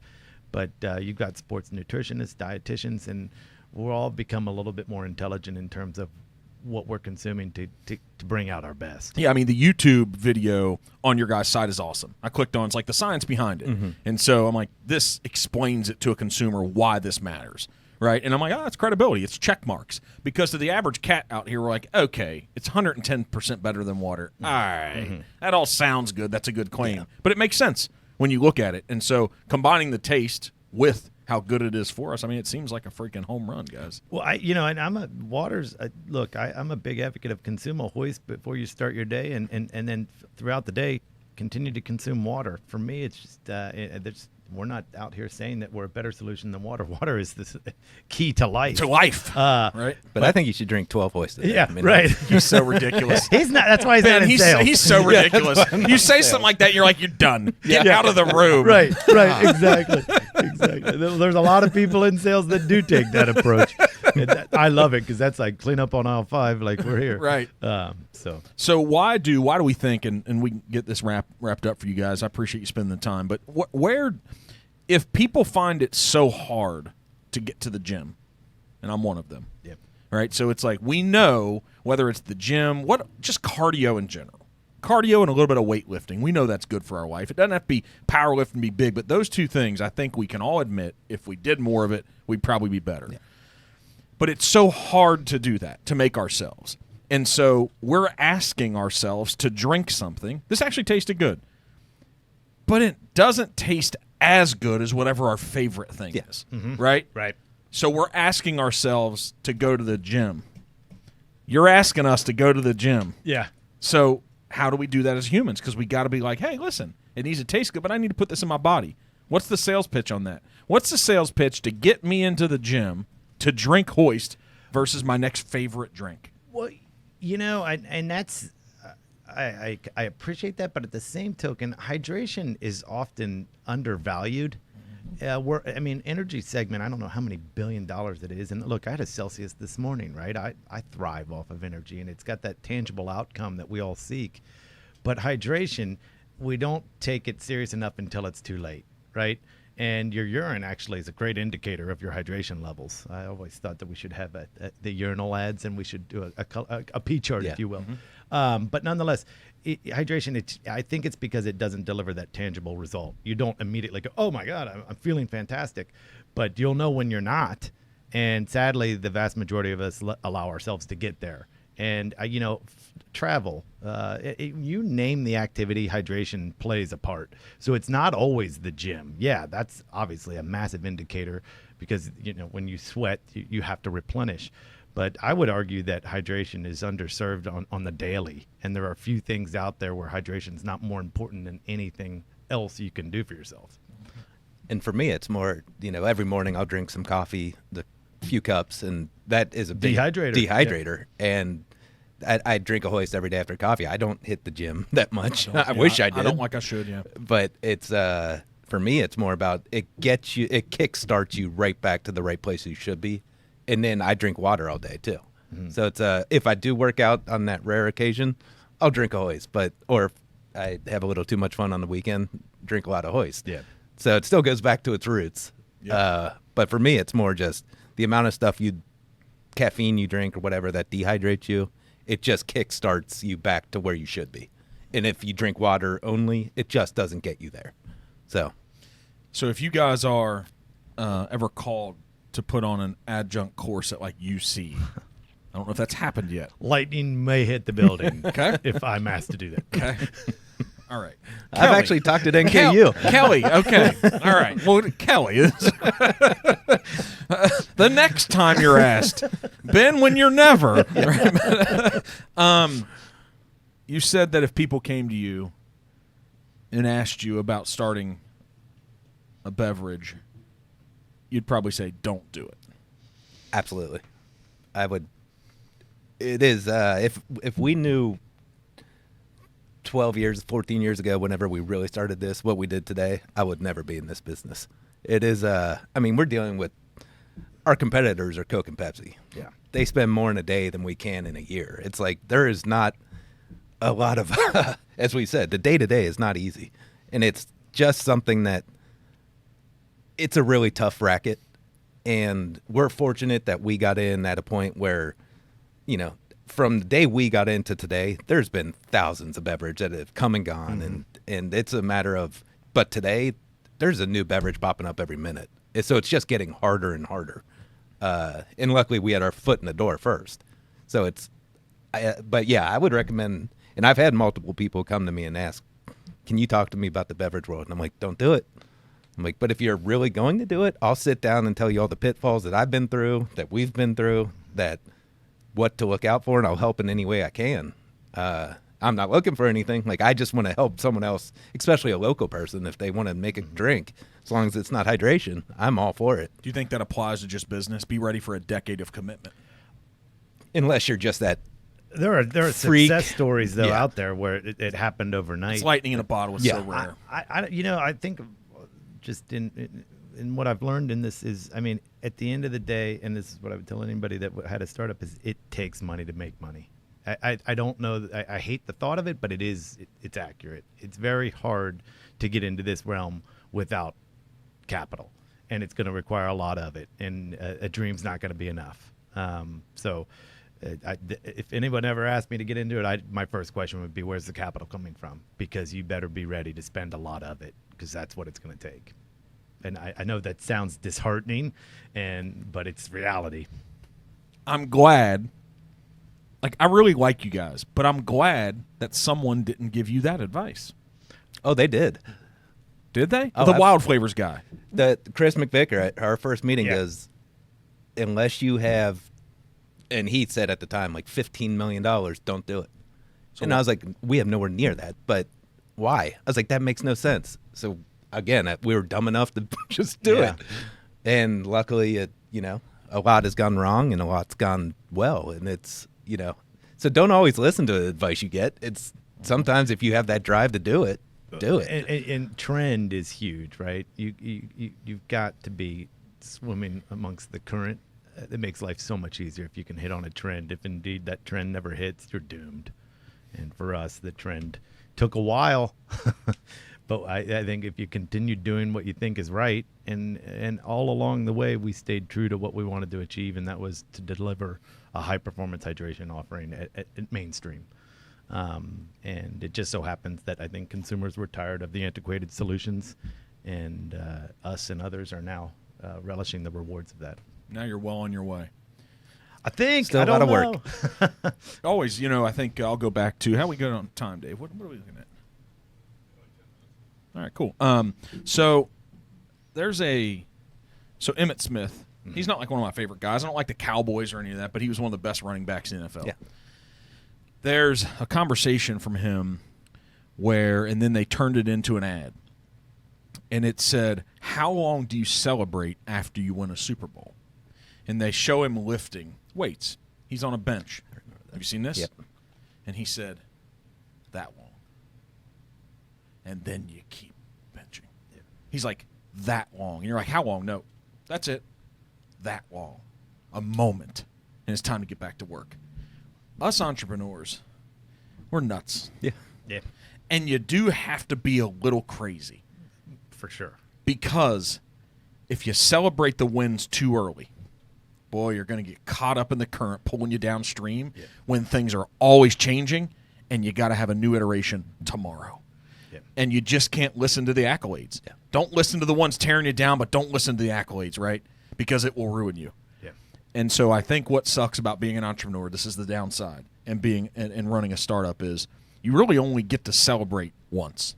But you've got sports nutritionists, dietitians, and we'll all become a little bit more intelligent in terms of what we're consuming to bring out our best. Yeah, I mean, the YouTube video on your guys' site is awesome. I clicked on, it's like the science behind it. Mm-hmm. And so I'm like, this explains it to a consumer why this matters, right? And I'm like, it's credibility. It's check marks. Because to the average cat out here, we're like, okay, it's 110% better than water. All right, that all sounds good. That's a good claim. Yeah. But it makes sense when you look at it. And so combining the taste with how good it is for us, I mean, it seems like a freaking home run, guys. Well, and I'm I'm a big advocate of consume a HOIST before you start your day, and then throughout the day, continue to consume water. For me, it's just we're not out here saying that we're a better solution than water. Water is the key to life. To life, right? But I think you should drink 12 HOIST. Yeah, right. He's so ridiculous. He's not. That's why he's not in sales. He's so ridiculous. You say something like that, you're like, you're done. Get out of the room. Right. Exactly. There's a lot of people in sales that do take that approach. And I love it because that's like clean up on aisle 5, like we're here. Right. So why do we think, and we can get this wrapped up for you guys. I appreciate you spending the time. But where, if people find it so hard to get to the gym, and I'm one of them. Yep. Right. So it's like we know whether it's the gym, just cardio in general. Cardio and a little bit of weightlifting. We know that's good for our life. It doesn't have to be powerlifting and be big, but those two things, I think we can all admit, if we did more of it, we'd probably be better. Yeah. But it's so hard to do that, to make ourselves. And so we're asking ourselves to drink something. This actually tasted good. But it doesn't taste as good as whatever our favorite thing is. Mm-hmm. Right? Right. So we're asking ourselves to go to the gym. You're asking us to go to the gym. Yeah. So how do we do that as humans? Because we got to be like, hey, listen, it needs to taste good, but I need to put this in my body. What's the sales pitch on that? What's the sales pitch to get me into the gym to drink Hoist versus my next favorite drink? Well, and that's I appreciate that, but at the same token, hydration is often undervalued. Energy segment, I don't know how many $1 billion it is. And look, I had a Celsius this morning, right? I thrive off of energy, and it's got that tangible outcome that we all seek. But hydration, we don't take it serious enough until it's too late, right? And your urine actually is a great indicator of your hydration levels. I always thought that we should have the urinal ads, and we should do a P chart, if you will. But nonetheless, hydration, I think it's because it doesn't deliver that tangible result. You don't immediately go, oh my God, I'm feeling fantastic. But you'll know when you're not. And sadly, the vast majority of us allow ourselves to get there. And, travel, you name the activity, hydration plays a part. So it's not always the gym. Yeah, that's obviously a massive indicator because, when you sweat, you have to replenish. But I would argue that hydration is underserved on the daily. And there are a few things out there where hydration is not more important than anything else you can do for yourself. And for me, it's more, every morning I'll drink some coffee, the few cups, and that is a big dehydrator. Yeah. And I drink a Hoist every day after coffee. I don't hit the gym that much. I wish I did. I don't like I should, yeah. But it's for me, it's more about it kickstarts you right back to the right place you should be. And then I drink water all day too. Mm-hmm. So it's if I do work out on that rare occasion, I'll drink a Hoist. Or if I have a little too much fun on the weekend, drink a lot of Hoist. Yeah. So it still goes back to its roots. Yeah. But for me, it's more just the amount of caffeine you drink or whatever that dehydrates you. It just kickstarts you back to where you should be. And if you drink water only, it just doesn't get you there. So if you guys are ever called to put on an adjunct course at like UC, I don't know if that's happened yet. Lightning may hit the building if I'm asked to do that. Okay. All right. I've actually talked at NKU. Kelly, okay. All right. Well, Kelly, the next time you're asked, Ben, when you're never. You said that if people came to you and asked you about starting a beverage, you'd probably say, don't do it. Absolutely. I would. It is, if we knew 14 years ago, whenever we really started this, what we did today, I would never be in this business. It is, we're dealing with, our competitors are Coke and Pepsi. Yeah. They spend more in a day than we can in a year. It's like, there is not a lot of, as we said, the day-to-day is not easy. And it's just something that, it's a really tough racket. And we're fortunate that we got in at a point where, from the day we got into today, there's been thousands of beverages that have come and gone. Mm-hmm. And it's a matter of, but today there's a new beverage popping up every minute. So it's just getting harder and harder. And luckily we had our foot in the door first. So but yeah, I would recommend, and I've had multiple people come to me and ask, can you talk to me about the beverage world? And I'm like, don't do it. I'm like, but if you're really going to do it, I'll sit down and tell you all the pitfalls that I've been through, that we've been through, that what to look out for, and I'll help in any way I can. I'm not looking for anything. Like, I just want to help someone else, especially a local person, if they want to make a drink. As long as it's not hydration, I'm all for it. Do you think that applies to just business? Be ready for a decade of commitment. Unless you're just that There are freak. Success stories, though, out there where it happened overnight. It's lightning in a bottle. It's so rare. I think just in what I've learned in this is, at the end of the day, and this is what I would tell anybody that had a startup, is it takes money to make money. I don't know. I hate the thought of it, but it's accurate. It's very hard to get into this realm without capital, and it's going to require a lot of it, and a dream's not going to be enough. If anyone ever asked me to get into it, my first question would be, where's the capital coming from? Because you better be ready to spend a lot of it, because that's what it's going to take. And I know that sounds disheartening, but it's reality. I'm glad. I really like you guys, but I'm glad that someone didn't give you that advice. Oh, they did. Did they? Oh, the Wild Flavors guy. Chris McVicker at our first meeting goes, unless you have, and he said at the time, like $15 million, don't do it. And I was like, we have nowhere near that, but why? I was like, that makes no sense. So again, we were dumb enough to just do it. And luckily, a lot has gone wrong and a lot's gone well. And it's, so don't always listen to the advice you get. It's sometimes if you have that drive to do it, do it. And trend is huge, right? You've got to be swimming amongst the current. It makes life so much easier if you can hit on a trend. If indeed that trend never hits, you're doomed. And for us, the trend took a while, but I think if you continue doing what you think is right, and all along the way, we stayed true to what we wanted to achieve, and that was to deliver a high-performance hydration offering at mainstream. And it just so happens that I think consumers were tired of the antiquated solutions, and us and others are now relishing the rewards of that. Now you're well on your way. I think Still I don't a lot know. of work. Always, I think I'll go back to how we go on time, Dave. What are we looking at? All right, cool. So Emmitt Smith. He's not like one of my favorite guys. I don't like the Cowboys or any of that, but he was one of the best running backs in the NFL. Yeah. There's a conversation from him and then they turned it into an ad. And it said, how long do you celebrate after you win a Super Bowl? And they show him lifting weights. He's on a bench. Have you seen this? Yep. And he said, that long. And then you keep benching. Yeah. He's like, that long. And you're like, how long? No, that's it. That long. A moment. And it's time to get back to work. Us entrepreneurs, we're nuts. Yeah. Yeah, And you do have to be a little crazy. for sure. Because if you celebrate the wins too early, boy, you're going to get caught up in the current, pulling you downstream when things are always changing, and you got to have a new iteration tomorrow. Yeah. And you just can't listen to the accolades. Yeah. Don't listen to the ones tearing you down, but don't listen to the accolades, right? Because it will ruin you. Yeah. And so I think what sucks about being an entrepreneur, this is the downside, and being and running a startup is you really only get to celebrate once.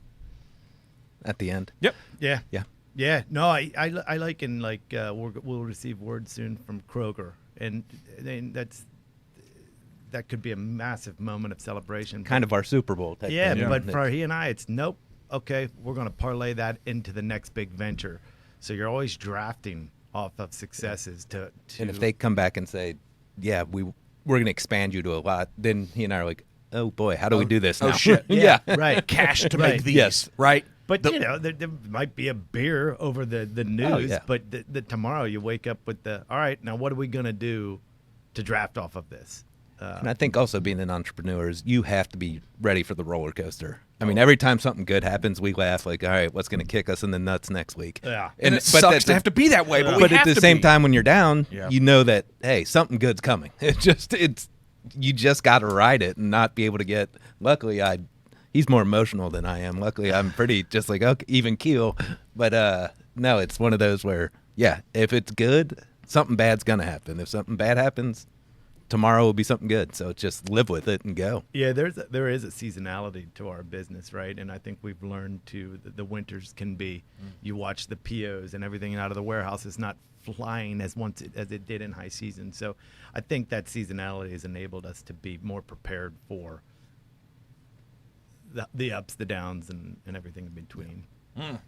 At the end. Yep. Yeah. Yeah. Yeah, no, I liken we'll receive word soon from Kroger, and that could be a massive moment of celebration. Kind of our Super Bowl type Yeah, thing. but for he and I, it's nope. Okay, we're going to parlay that into the next big venture. So you're always drafting off of successes to And if they come back and say, yeah, we're going to expand you to a lot, then he and I are like, oh boy, how do we do this now? Oh, shit. Yeah, right. Cash to Right. make these, Yes. right? But there might be a beer over the news. yeah. But the tomorrow you wake up with all right, now what are we going to do to draft off of this? And I think also being an entrepreneur is you have to be ready for the roller coaster. I mean, every time something good happens, we laugh like, all right, what's going to kick us in the nuts next week? Yeah. And it sucks to have to be that way, but we But have at the to same be. time, when you're down, Yeah. you know that, hey, something good's coming. You just got to ride it and not be able to get. Luckily, he's more emotional than I am. Luckily, I'm pretty just like okay, even keel. But no, it's one of those where if it's good, something bad's gonna happen. If something bad happens, tomorrow will be something good. So just live with it and go. Yeah, there is a seasonality to our business, right? And I think we've learned the winters can be. You watch the POs and everything out of the warehouse is not flying as it did in high season. So I think that seasonality has enabled us to be more prepared for the ups, the downs, and everything in between. I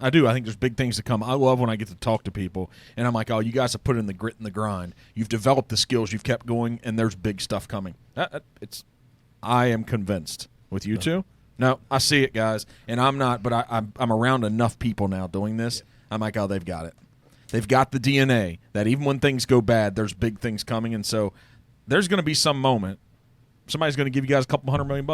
do. I think there's big things to come. I love when I get to talk to people, and I'm like, oh, you guys have put in the grit and the grind. You've developed the skills. You've kept going, and there's big stuff coming. I am convinced with you two. No, I see it, guys, and I'm not, but I'm around enough people now doing this. I'm like, oh, they've got it. They've got the DNA that even when things go bad, there's big things coming, and so there's going to be some moment. Somebody's going to give you guys a couple $100 million.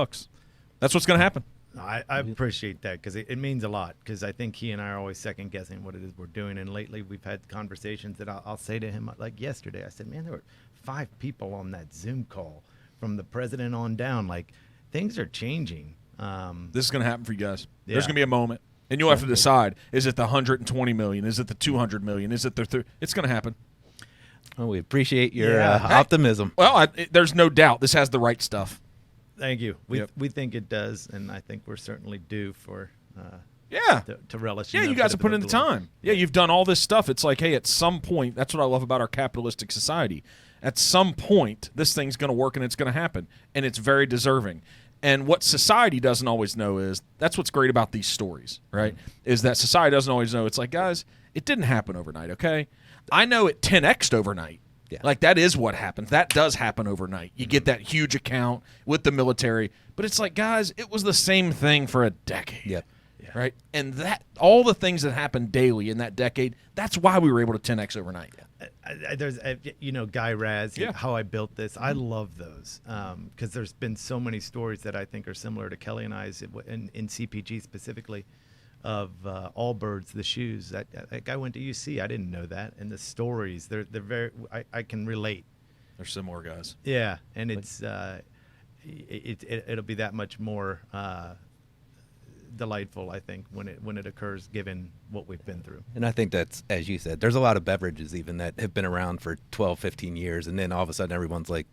That's what's going to happen. I appreciate that because it means a lot because I think he and I are always second guessing what it is we're doing. And lately we've had conversations that I'll say to him, like yesterday, I said, man, there were 5 people on that Zoom call from the president on down. Like things are changing. This is going to happen for you guys. Yeah. There's going to be a moment, and you'll have to decide: is it the 120 million? Is it the 200 million? Is it the? It's going to happen. Well, we appreciate your Yeah. optimism. Well, there's no doubt this has the right stuff. Thank you. Yep. We think it does, and I think we're certainly due for Yeah. to relish. Yeah, you guys have put in the time. Yeah, you've done all this stuff. It's like, hey, at some point, that's what I love about our capitalistic society. At some point, this thing's going to work and it's going to happen, and it's very deserving. And what society doesn't always know is, that's what's great about these stories, right? Is that society doesn't always know. It's like, guys, it didn't happen overnight, okay? I know it 10x'd overnight. Yeah. Like, that is what happens. That does happen overnight. You get that huge account with the military. But it's like, guys, it was the same thing for a decade. Yep. Right? And that all the things that happened daily in that decade, that's why we were able to 10x overnight. There's, Guy Raz, Yeah. How I Built This. I love those because there's been so many stories that I think are similar to Kelly and I's in CPG specifically, of Allbirds, the shoes. That guy went to UC. I didn't know that. And the stories, they're very. I can relate. They're similar guys. Yeah, and it'll be that much more delightful, I think, when it occurs, given what we've been through. And I think that's, as you said, there's a lot of beverages even that have been around for 12, 15 years, and then all of a sudden everyone's like,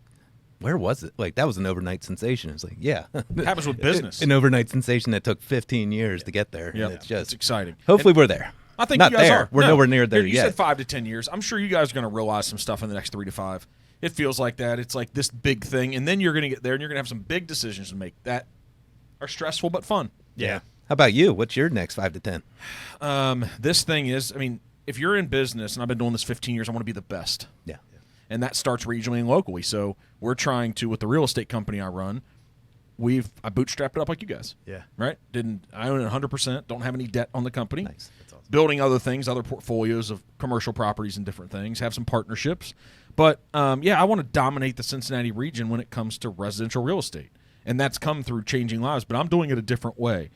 where was it? Like, that was an overnight sensation. It's like, yeah. It happens with business. An overnight sensation that took 15 years to get there. Yeah, And it's just exciting. Hopefully we're there. I think Not you guys there. are. We're nowhere near there you yet. said 5 to 10 years. I'm sure you guys are going to realize some stuff in the next 3 to 5. It feels like that. It's like this big thing, and then you're going to get there, and you're going to have some big decisions to make that are stressful but fun. Yeah. How about you? What's your next 5 to 10? This thing is, if you're in business, and I've been doing this 15 years, I want to be the best. Yeah. And that starts regionally and locally. So we're trying to, with the real estate company I run, I bootstrapped it up like you guys. Yeah. Right? I own it 100%. Don't have any debt on the company. Nice. That's awesome. Building other things, other portfolios of commercial properties and different things. Have some partnerships. But, I want to dominate the Cincinnati region when it comes to residential real estate. And that's come through changing lives. But I'm doing it a different way.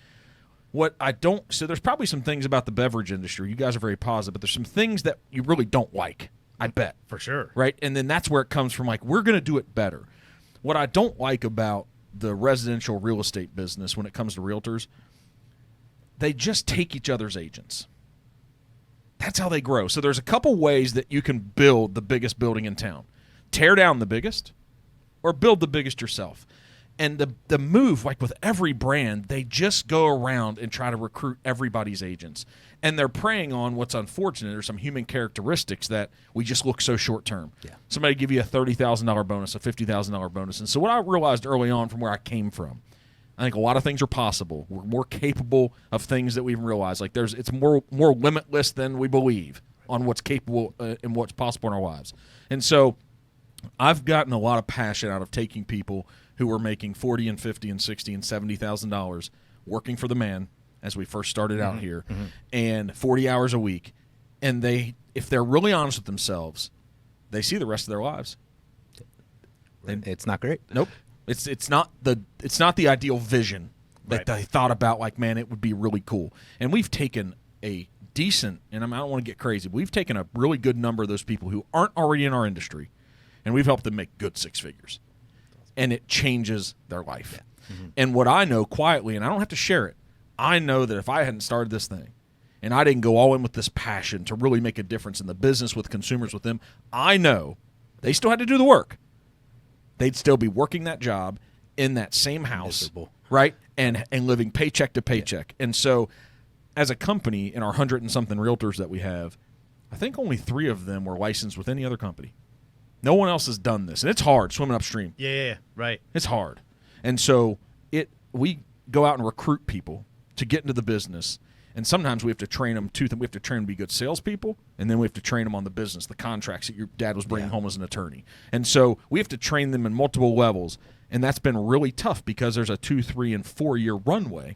So there's probably some things about the beverage industry. You guys are very positive. But there's some things that you really don't like, I bet. For sure. Right? And then that's where it comes from, like, we're going to do it better. What I don't like about the residential real estate business when it comes to realtors, they just take each other's agents. That's how they grow. So there's a couple ways that you can build the biggest building in town. Tear down the biggest or build the biggest yourself. And the move, like with every brand, they just go around and try to recruit everybody's agents. And they're preying on what's unfortunate or some human characteristics that we just look so short term. Yeah. Somebody give you a $30,000 bonus, a $50,000 bonus. And so what I realized early on from where I came from, I think a lot of things are possible. We're more capable of things that we even realize. Like it's more limitless than we believe on what's capable and what's possible in our lives. And so I've gotten a lot of passion out of taking people who were making $40,000 and $50,000 and $60,000 and $70,000 working for the man as we first started out here, and 40 hours a week. And if they're really honest with themselves, they see the rest of their lives. It's not great. Nope. It's not the ideal vision that they thought about, like, man, it would be really cool. And we've taken a decent, and I don't want to get crazy, but we've taken a really good number of those people who aren't already in our industry, and we've helped them make good 6 figures. And it changes their life. Yeah. And what I know quietly, and I don't have to share it, I know that if I hadn't started this thing and I didn't go all in with this passion to really make a difference in the business with consumers with them, I know they still had to do the work. They'd still be working that job in that same house, Miserable. right? And living paycheck to paycheck. Yeah. And so as a company, in our 100 and something realtors that we have, I think only 3 of them were licensed with any other company. No one else has done this, and it's hard swimming upstream. Yeah, right. It's hard. And so we go out and recruit people to get into the business, and sometimes we have to train them we have to train them to be good salespeople, and then we have to train them on the business, the contracts that your dad was bringing home as an attorney. And so we have to train them in multiple levels, and that's been really tough because there's a 2, 3, and 4 year runway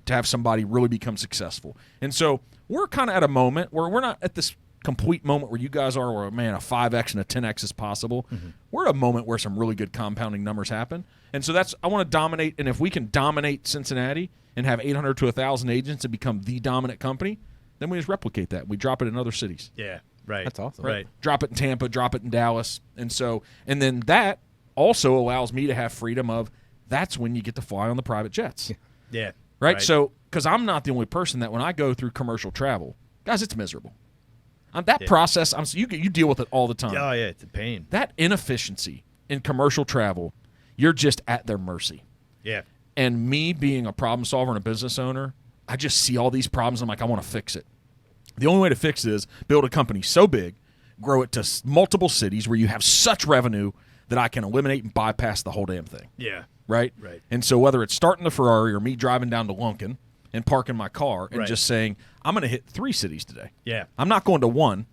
to have somebody really become successful. And so we're kind of at a moment where we're not at this complete moment where you guys are where, man, a 5X and a 10X is possible. We're at a moment where some really good compounding numbers happen. And so I want to dominate, and if we can dominate Cincinnati and have 800 to 1,000 agents and become the dominant company, then we just replicate that. We drop it in other cities. Yeah, right. That's awesome. Right. Drop it in Tampa, drop it in Dallas. And then that also allows me to have freedom of, that's when you get to fly on the private jets. Yeah. Right? So, because I'm not the only person that when I go through commercial travel, guys, it's miserable. That process, you deal with it all the time. Oh, yeah, it's a pain. That inefficiency in commercial travel, you're just at their mercy. Yeah. And me being a problem solver and a business owner, I just see all these problems. I'm like, I want to fix it. The only way to fix it is build a company so big, grow it to multiple cities where you have such revenue that I can eliminate and bypass the whole damn thing. Yeah. Right? Right. And so whether it's starting the Ferrari or me driving down to Lunkin and parking my car and Right. just saying, I'm going to hit 3 cities today. Yeah. I'm not going to 1,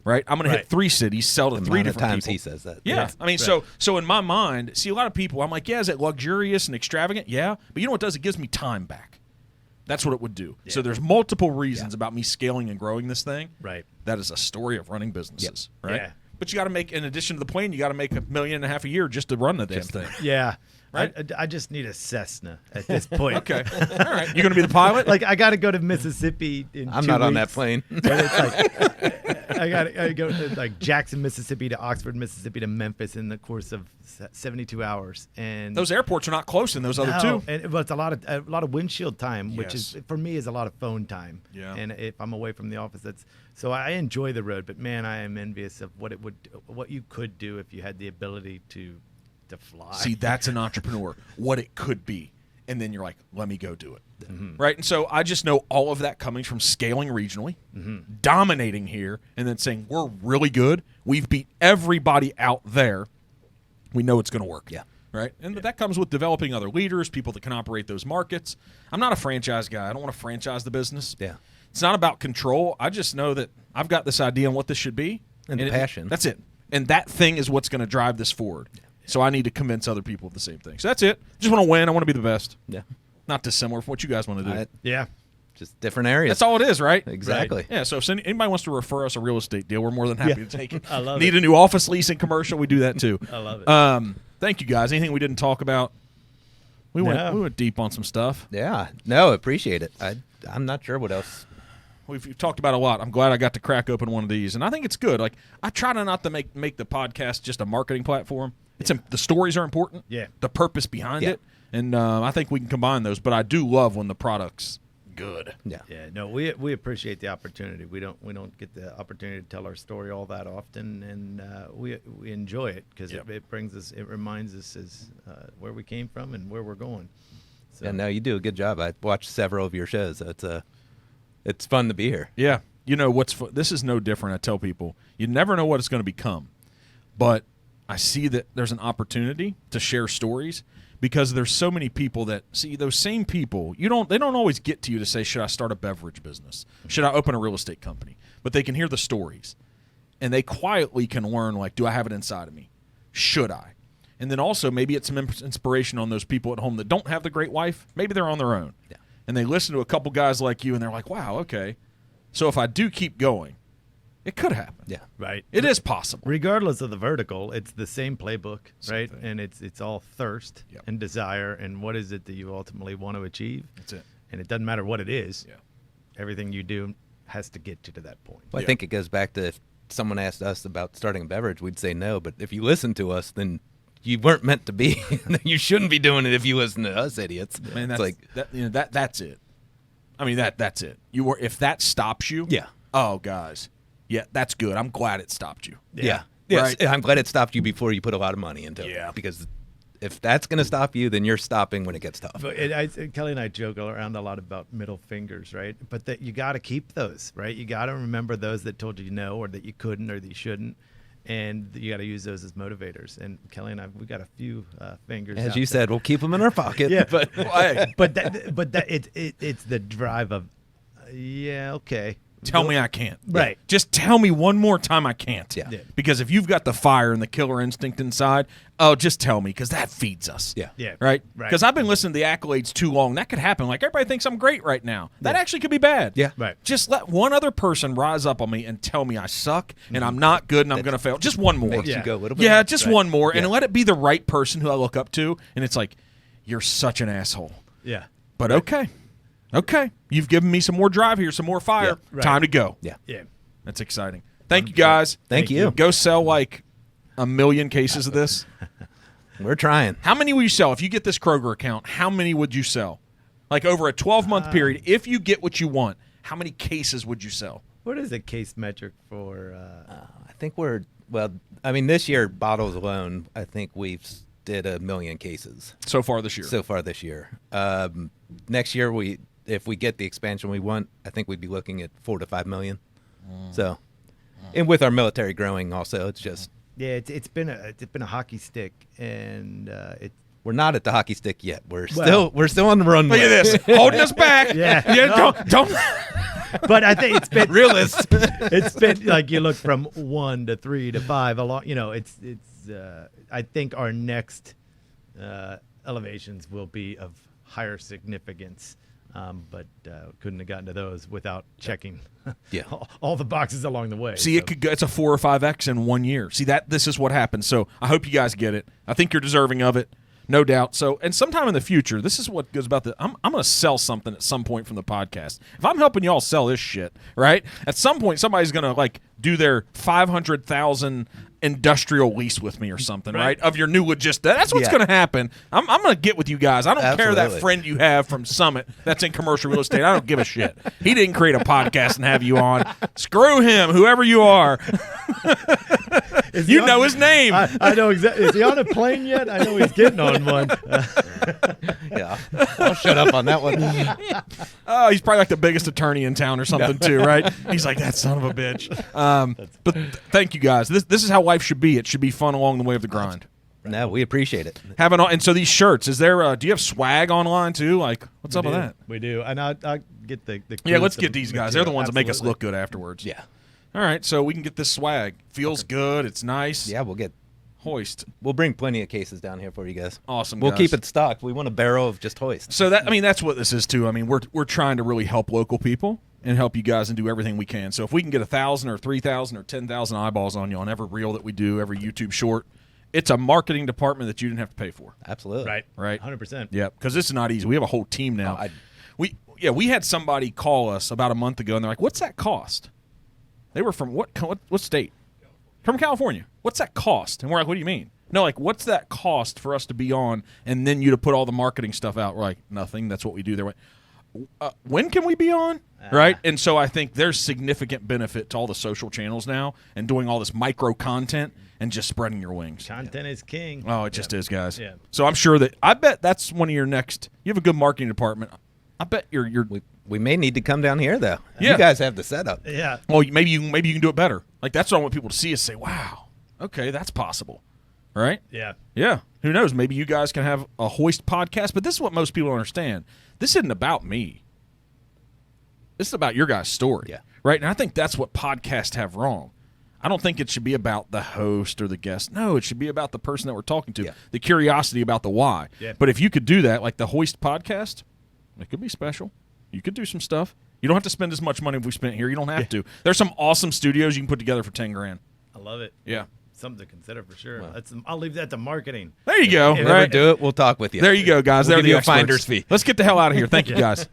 right? I'm going to hit 3 cities, sell to 3 amount of different times people. he says that. Yeah. I mean, so in my mind, see, a lot of people, I'm like, yeah, is it luxurious and extravagant? Yeah. But you know what it does? It gives me time back. That's what it would do. So there's multiple reasons about me scaling and growing this thing. Right. That is a story of running businesses, right? Yeah. But you got to make, in addition to the plane, you got to make $1.5 million a year just to run the damn thing. Yeah. Right? I just need a Cessna at this point. Okay. All right. You going to be the pilot? Like, I got to go to Mississippi in I'm 2 not on that weeks. plane. And it's like, I got to go to like Jackson, Mississippi to Oxford, Mississippi to Memphis in the course of 72 hours. And Those airports are not close in those other no, 2. and but it's a lot of windshield time, which is for me is a lot of phone time. Yeah. And if I'm away from the office, so I enjoy the road. But man, I am envious of what you could do if you had the ability to fly. See, that's an entrepreneur, what it could be. And then you're like, let me go do it. Right? And so I just know all of that coming from scaling regionally, dominating here, and then saying, we're really good. We've beat everybody out there. We know it's going to work. Yeah. Right? And that comes with developing other leaders, people that can operate those markets. I'm not a franchise guy. I don't want to franchise the business. Yeah. It's not about control. I just know that I've got this idea on what this should be. And the passion. That's it. And that thing is what's going to drive this forward. So I need to convince other people of the same thing. So that's it. Just want to win. I want to be the best. Yeah. Not dissimilar from what you guys want to do. Yeah. Just different areas. That's all it is, right? Exactly. Yeah, so if anybody wants to refer us a real estate deal, we're more than happy to take it. I love Need it. a new office leasing commercial? We do that too. I love it. Thank you guys. Anything we didn't talk about? We No. went deep on some stuff. Yeah. No, appreciate it. I'm not sure what else. We've talked about a lot. I'm glad I got to crack open one of these, and I think it's good. Like I try to not to make the podcast just a marketing platform. It's the stories are important. Yeah. The purpose behind Yeah. it, and I think we can combine those. But I do love when the product's good. Yeah. Yeah, no, we appreciate the opportunity. We don't get the opportunity to tell our story all that often, and we enjoy it because it brings us, it reminds us where we came from and where we're going. So Yeah, no, you do a good job. I watched several of your shows. It's fun to be here. Yeah. You know, this is no different. I tell people, you never know what it's going to become. But I see that there's an opportunity to share stories because there's so many people that see those same people. They don't always get to you to say, should I start a beverage business? Should I open a real estate company? But they can hear the stories and they quietly can learn, like, do I have it inside of me? Should I? And then also maybe it's some inspiration on those people at home that don't have the great wife. Maybe they're on their own. Yeah. And they listen to a couple guys like you and they're like, wow, okay. So if I do keep going, it could happen. Yeah. right, It is possible. regardless of the vertical, it's the same playbook, right? And it's all thirst Yep. and desire, and what is it that you ultimately want to achieve? That's it. And it doesn't matter what it is. Yeah. Everything you do has to get you to that point. Well, I Yeah. think it goes back to if someone asked us about starting a beverage, we'd say no. But if you listen to us, then you weren't meant to be. You shouldn't be doing it if you listen to us idiots. Man, it's that's like, that's it. I mean that's it. If that stops you, Yeah. Oh, guys, yeah, that's good. I'm glad it stopped you. yeah. Yes, Right. I'm glad it stopped you before you put a lot of money into Yeah. it. Because if that's going to stop you, then you're stopping when it gets tough. But Kelly and I joke around a lot about middle fingers, right? But that you got to keep those, right? You got to remember those that told you no, or that you couldn't, or that you shouldn't, and you got to use those as motivators. And Kelly and I, we got a few fingers. As out you there. said, we'll keep them in our pocket. Yeah. But hey, but it's the drive of, yeah, okay. Tell me I can't. Right. Just tell me one more time I can't. Yeah. Yeah. Because if you've got the fire and the killer instinct inside, just tell me, because that feeds us. Yeah. Yeah. Right? Right. Because I've been listening to the accolades too long. That could happen. Like, everybody thinks I'm great right now. That actually could be bad. Yeah. Right. Just let one other person rise up on me and tell me I suck and I'm not good and I'm going to fail. Just one more. makes Yeah. you go a little bit. Yeah, just Right. one more. And Yeah. let it be the right person who I look up to. And it's like, you're such an asshole. Yeah. But okay. Okay. You've given me some more drive here, some more fire. Yeah. Right. Time to go. Yeah. Yeah. That's exciting. Thank you, guys. Thank you. Go sell like 1 million cases of this. We're trying. How many will you sell? If you get this Kroger account, how many would you sell? Like over a 12-month period, if you get what you want, how many cases would you sell? What is a case metric for? I think this year, bottles alone, I think we've did 1 million cases So far this year. so far this year. Next year, if we get the expansion we want, I think we'd be looking at 4 to 5 million. So, and with our military growing also, it's just it's been a hockey stick, and we're not at the hockey stick yet. We're still on the runway. Look at this, holding us back. Don't. But I think it's been Realist. It's been like you look from 1 to 3 to 5 along. It's I think our next elevations will be of higher significance. But couldn't have gotten to those without checking all the boxes along the way. See, it could go, it's a 4 or 5x in 1 year. See, this is what happens. So I hope you guys get it. I think you're deserving of it, no doubt. So, and sometime in the future, this is what goes about I'm going to sell something at some point from the podcast. If I'm helping y'all sell this shit, right? At some point, somebody's going to do their 500,000 industrial lease with me or something, right? Of your new logistics. That's what's going to happen. I'm going to get with you guys. I don't care that friend you have from Summit that's in commercial real estate. I don't give a shit. He didn't create a podcast and have you on. Screw him, whoever you are. You know his name. I know exactly. Is he on a plane yet? I know he's getting on one. Yeah, I'll shut up on that one. Oh, he's probably like the biggest attorney in town or something too, right? He's like, that son of a bitch. But thank you guys. This is how life should be. It should be fun along the way of the grind. No, we appreciate it. And so these shirts, is there? Do you have swag online too? Like, what's up with that? We do, and I'll get the let's get these guys. They're the ones that make us look good afterwards. Yeah. All right, so we can get this swag. Feels good. It's nice. Yeah, we'll get HOIST. We'll bring plenty of cases down here for you guys. Awesome. We'll guys. keep it stocked. We want a barrel of just HOIST. So that's what this is too. I mean, we're trying to really help local people and help you guys and do everything we can. So if we can get 1,000 or 3,000 or 10,000 eyeballs on you on every reel that we do, every YouTube short, it's a marketing department that you didn't have to pay for. Absolutely. Right. 100%. Yeah, because this is not easy. We have a whole team now. We had somebody call us about a month ago, and they're like, "What's that cost?" They were from what state? From California. What's that cost? And we're like, "What do you mean?" No, like, what's that cost for us to be on and then you to put all the marketing stuff out? We're like, nothing. That's what we do. They're like, when can we be on? Right? And so I think there's significant benefit to all the social channels now and doing all this micro content and just spreading your wings. Content is king. Oh, it just is, guys. Yeah. So I'm sure I bet that's one of your next. You have a good marketing department. I bet you're. We may need to come down here though. Yeah. You guys have the setup. Yeah. Well, maybe you can do it better. Like that's what I want people to see is say, "Wow, okay, that's possible." Right? Yeah. Yeah. Who knows? Maybe you guys can have a HOIST podcast. But this is what most people don't understand. This isn't about me. This is about your guys' story. Yeah. Right? And I think that's what podcasts have wrong. I don't think it should be about the host or the guest. No, it should be about the person that we're talking to. Yeah. The curiosity about the why. Yeah. But if you could do that, like the HOIST podcast, it could be special. You could do some stuff. You don't have to spend as much money as we spent here. You don't have to. There's some awesome studios you can put together for $10,000. I love it. Yeah. Something to consider for sure. I'll leave that to marketing. There you go. If you right? ever do it, we'll talk with you. There you go, guys. We'll There give you the a finder's experts. fee. Let's get the hell out of here. Thank you, guys.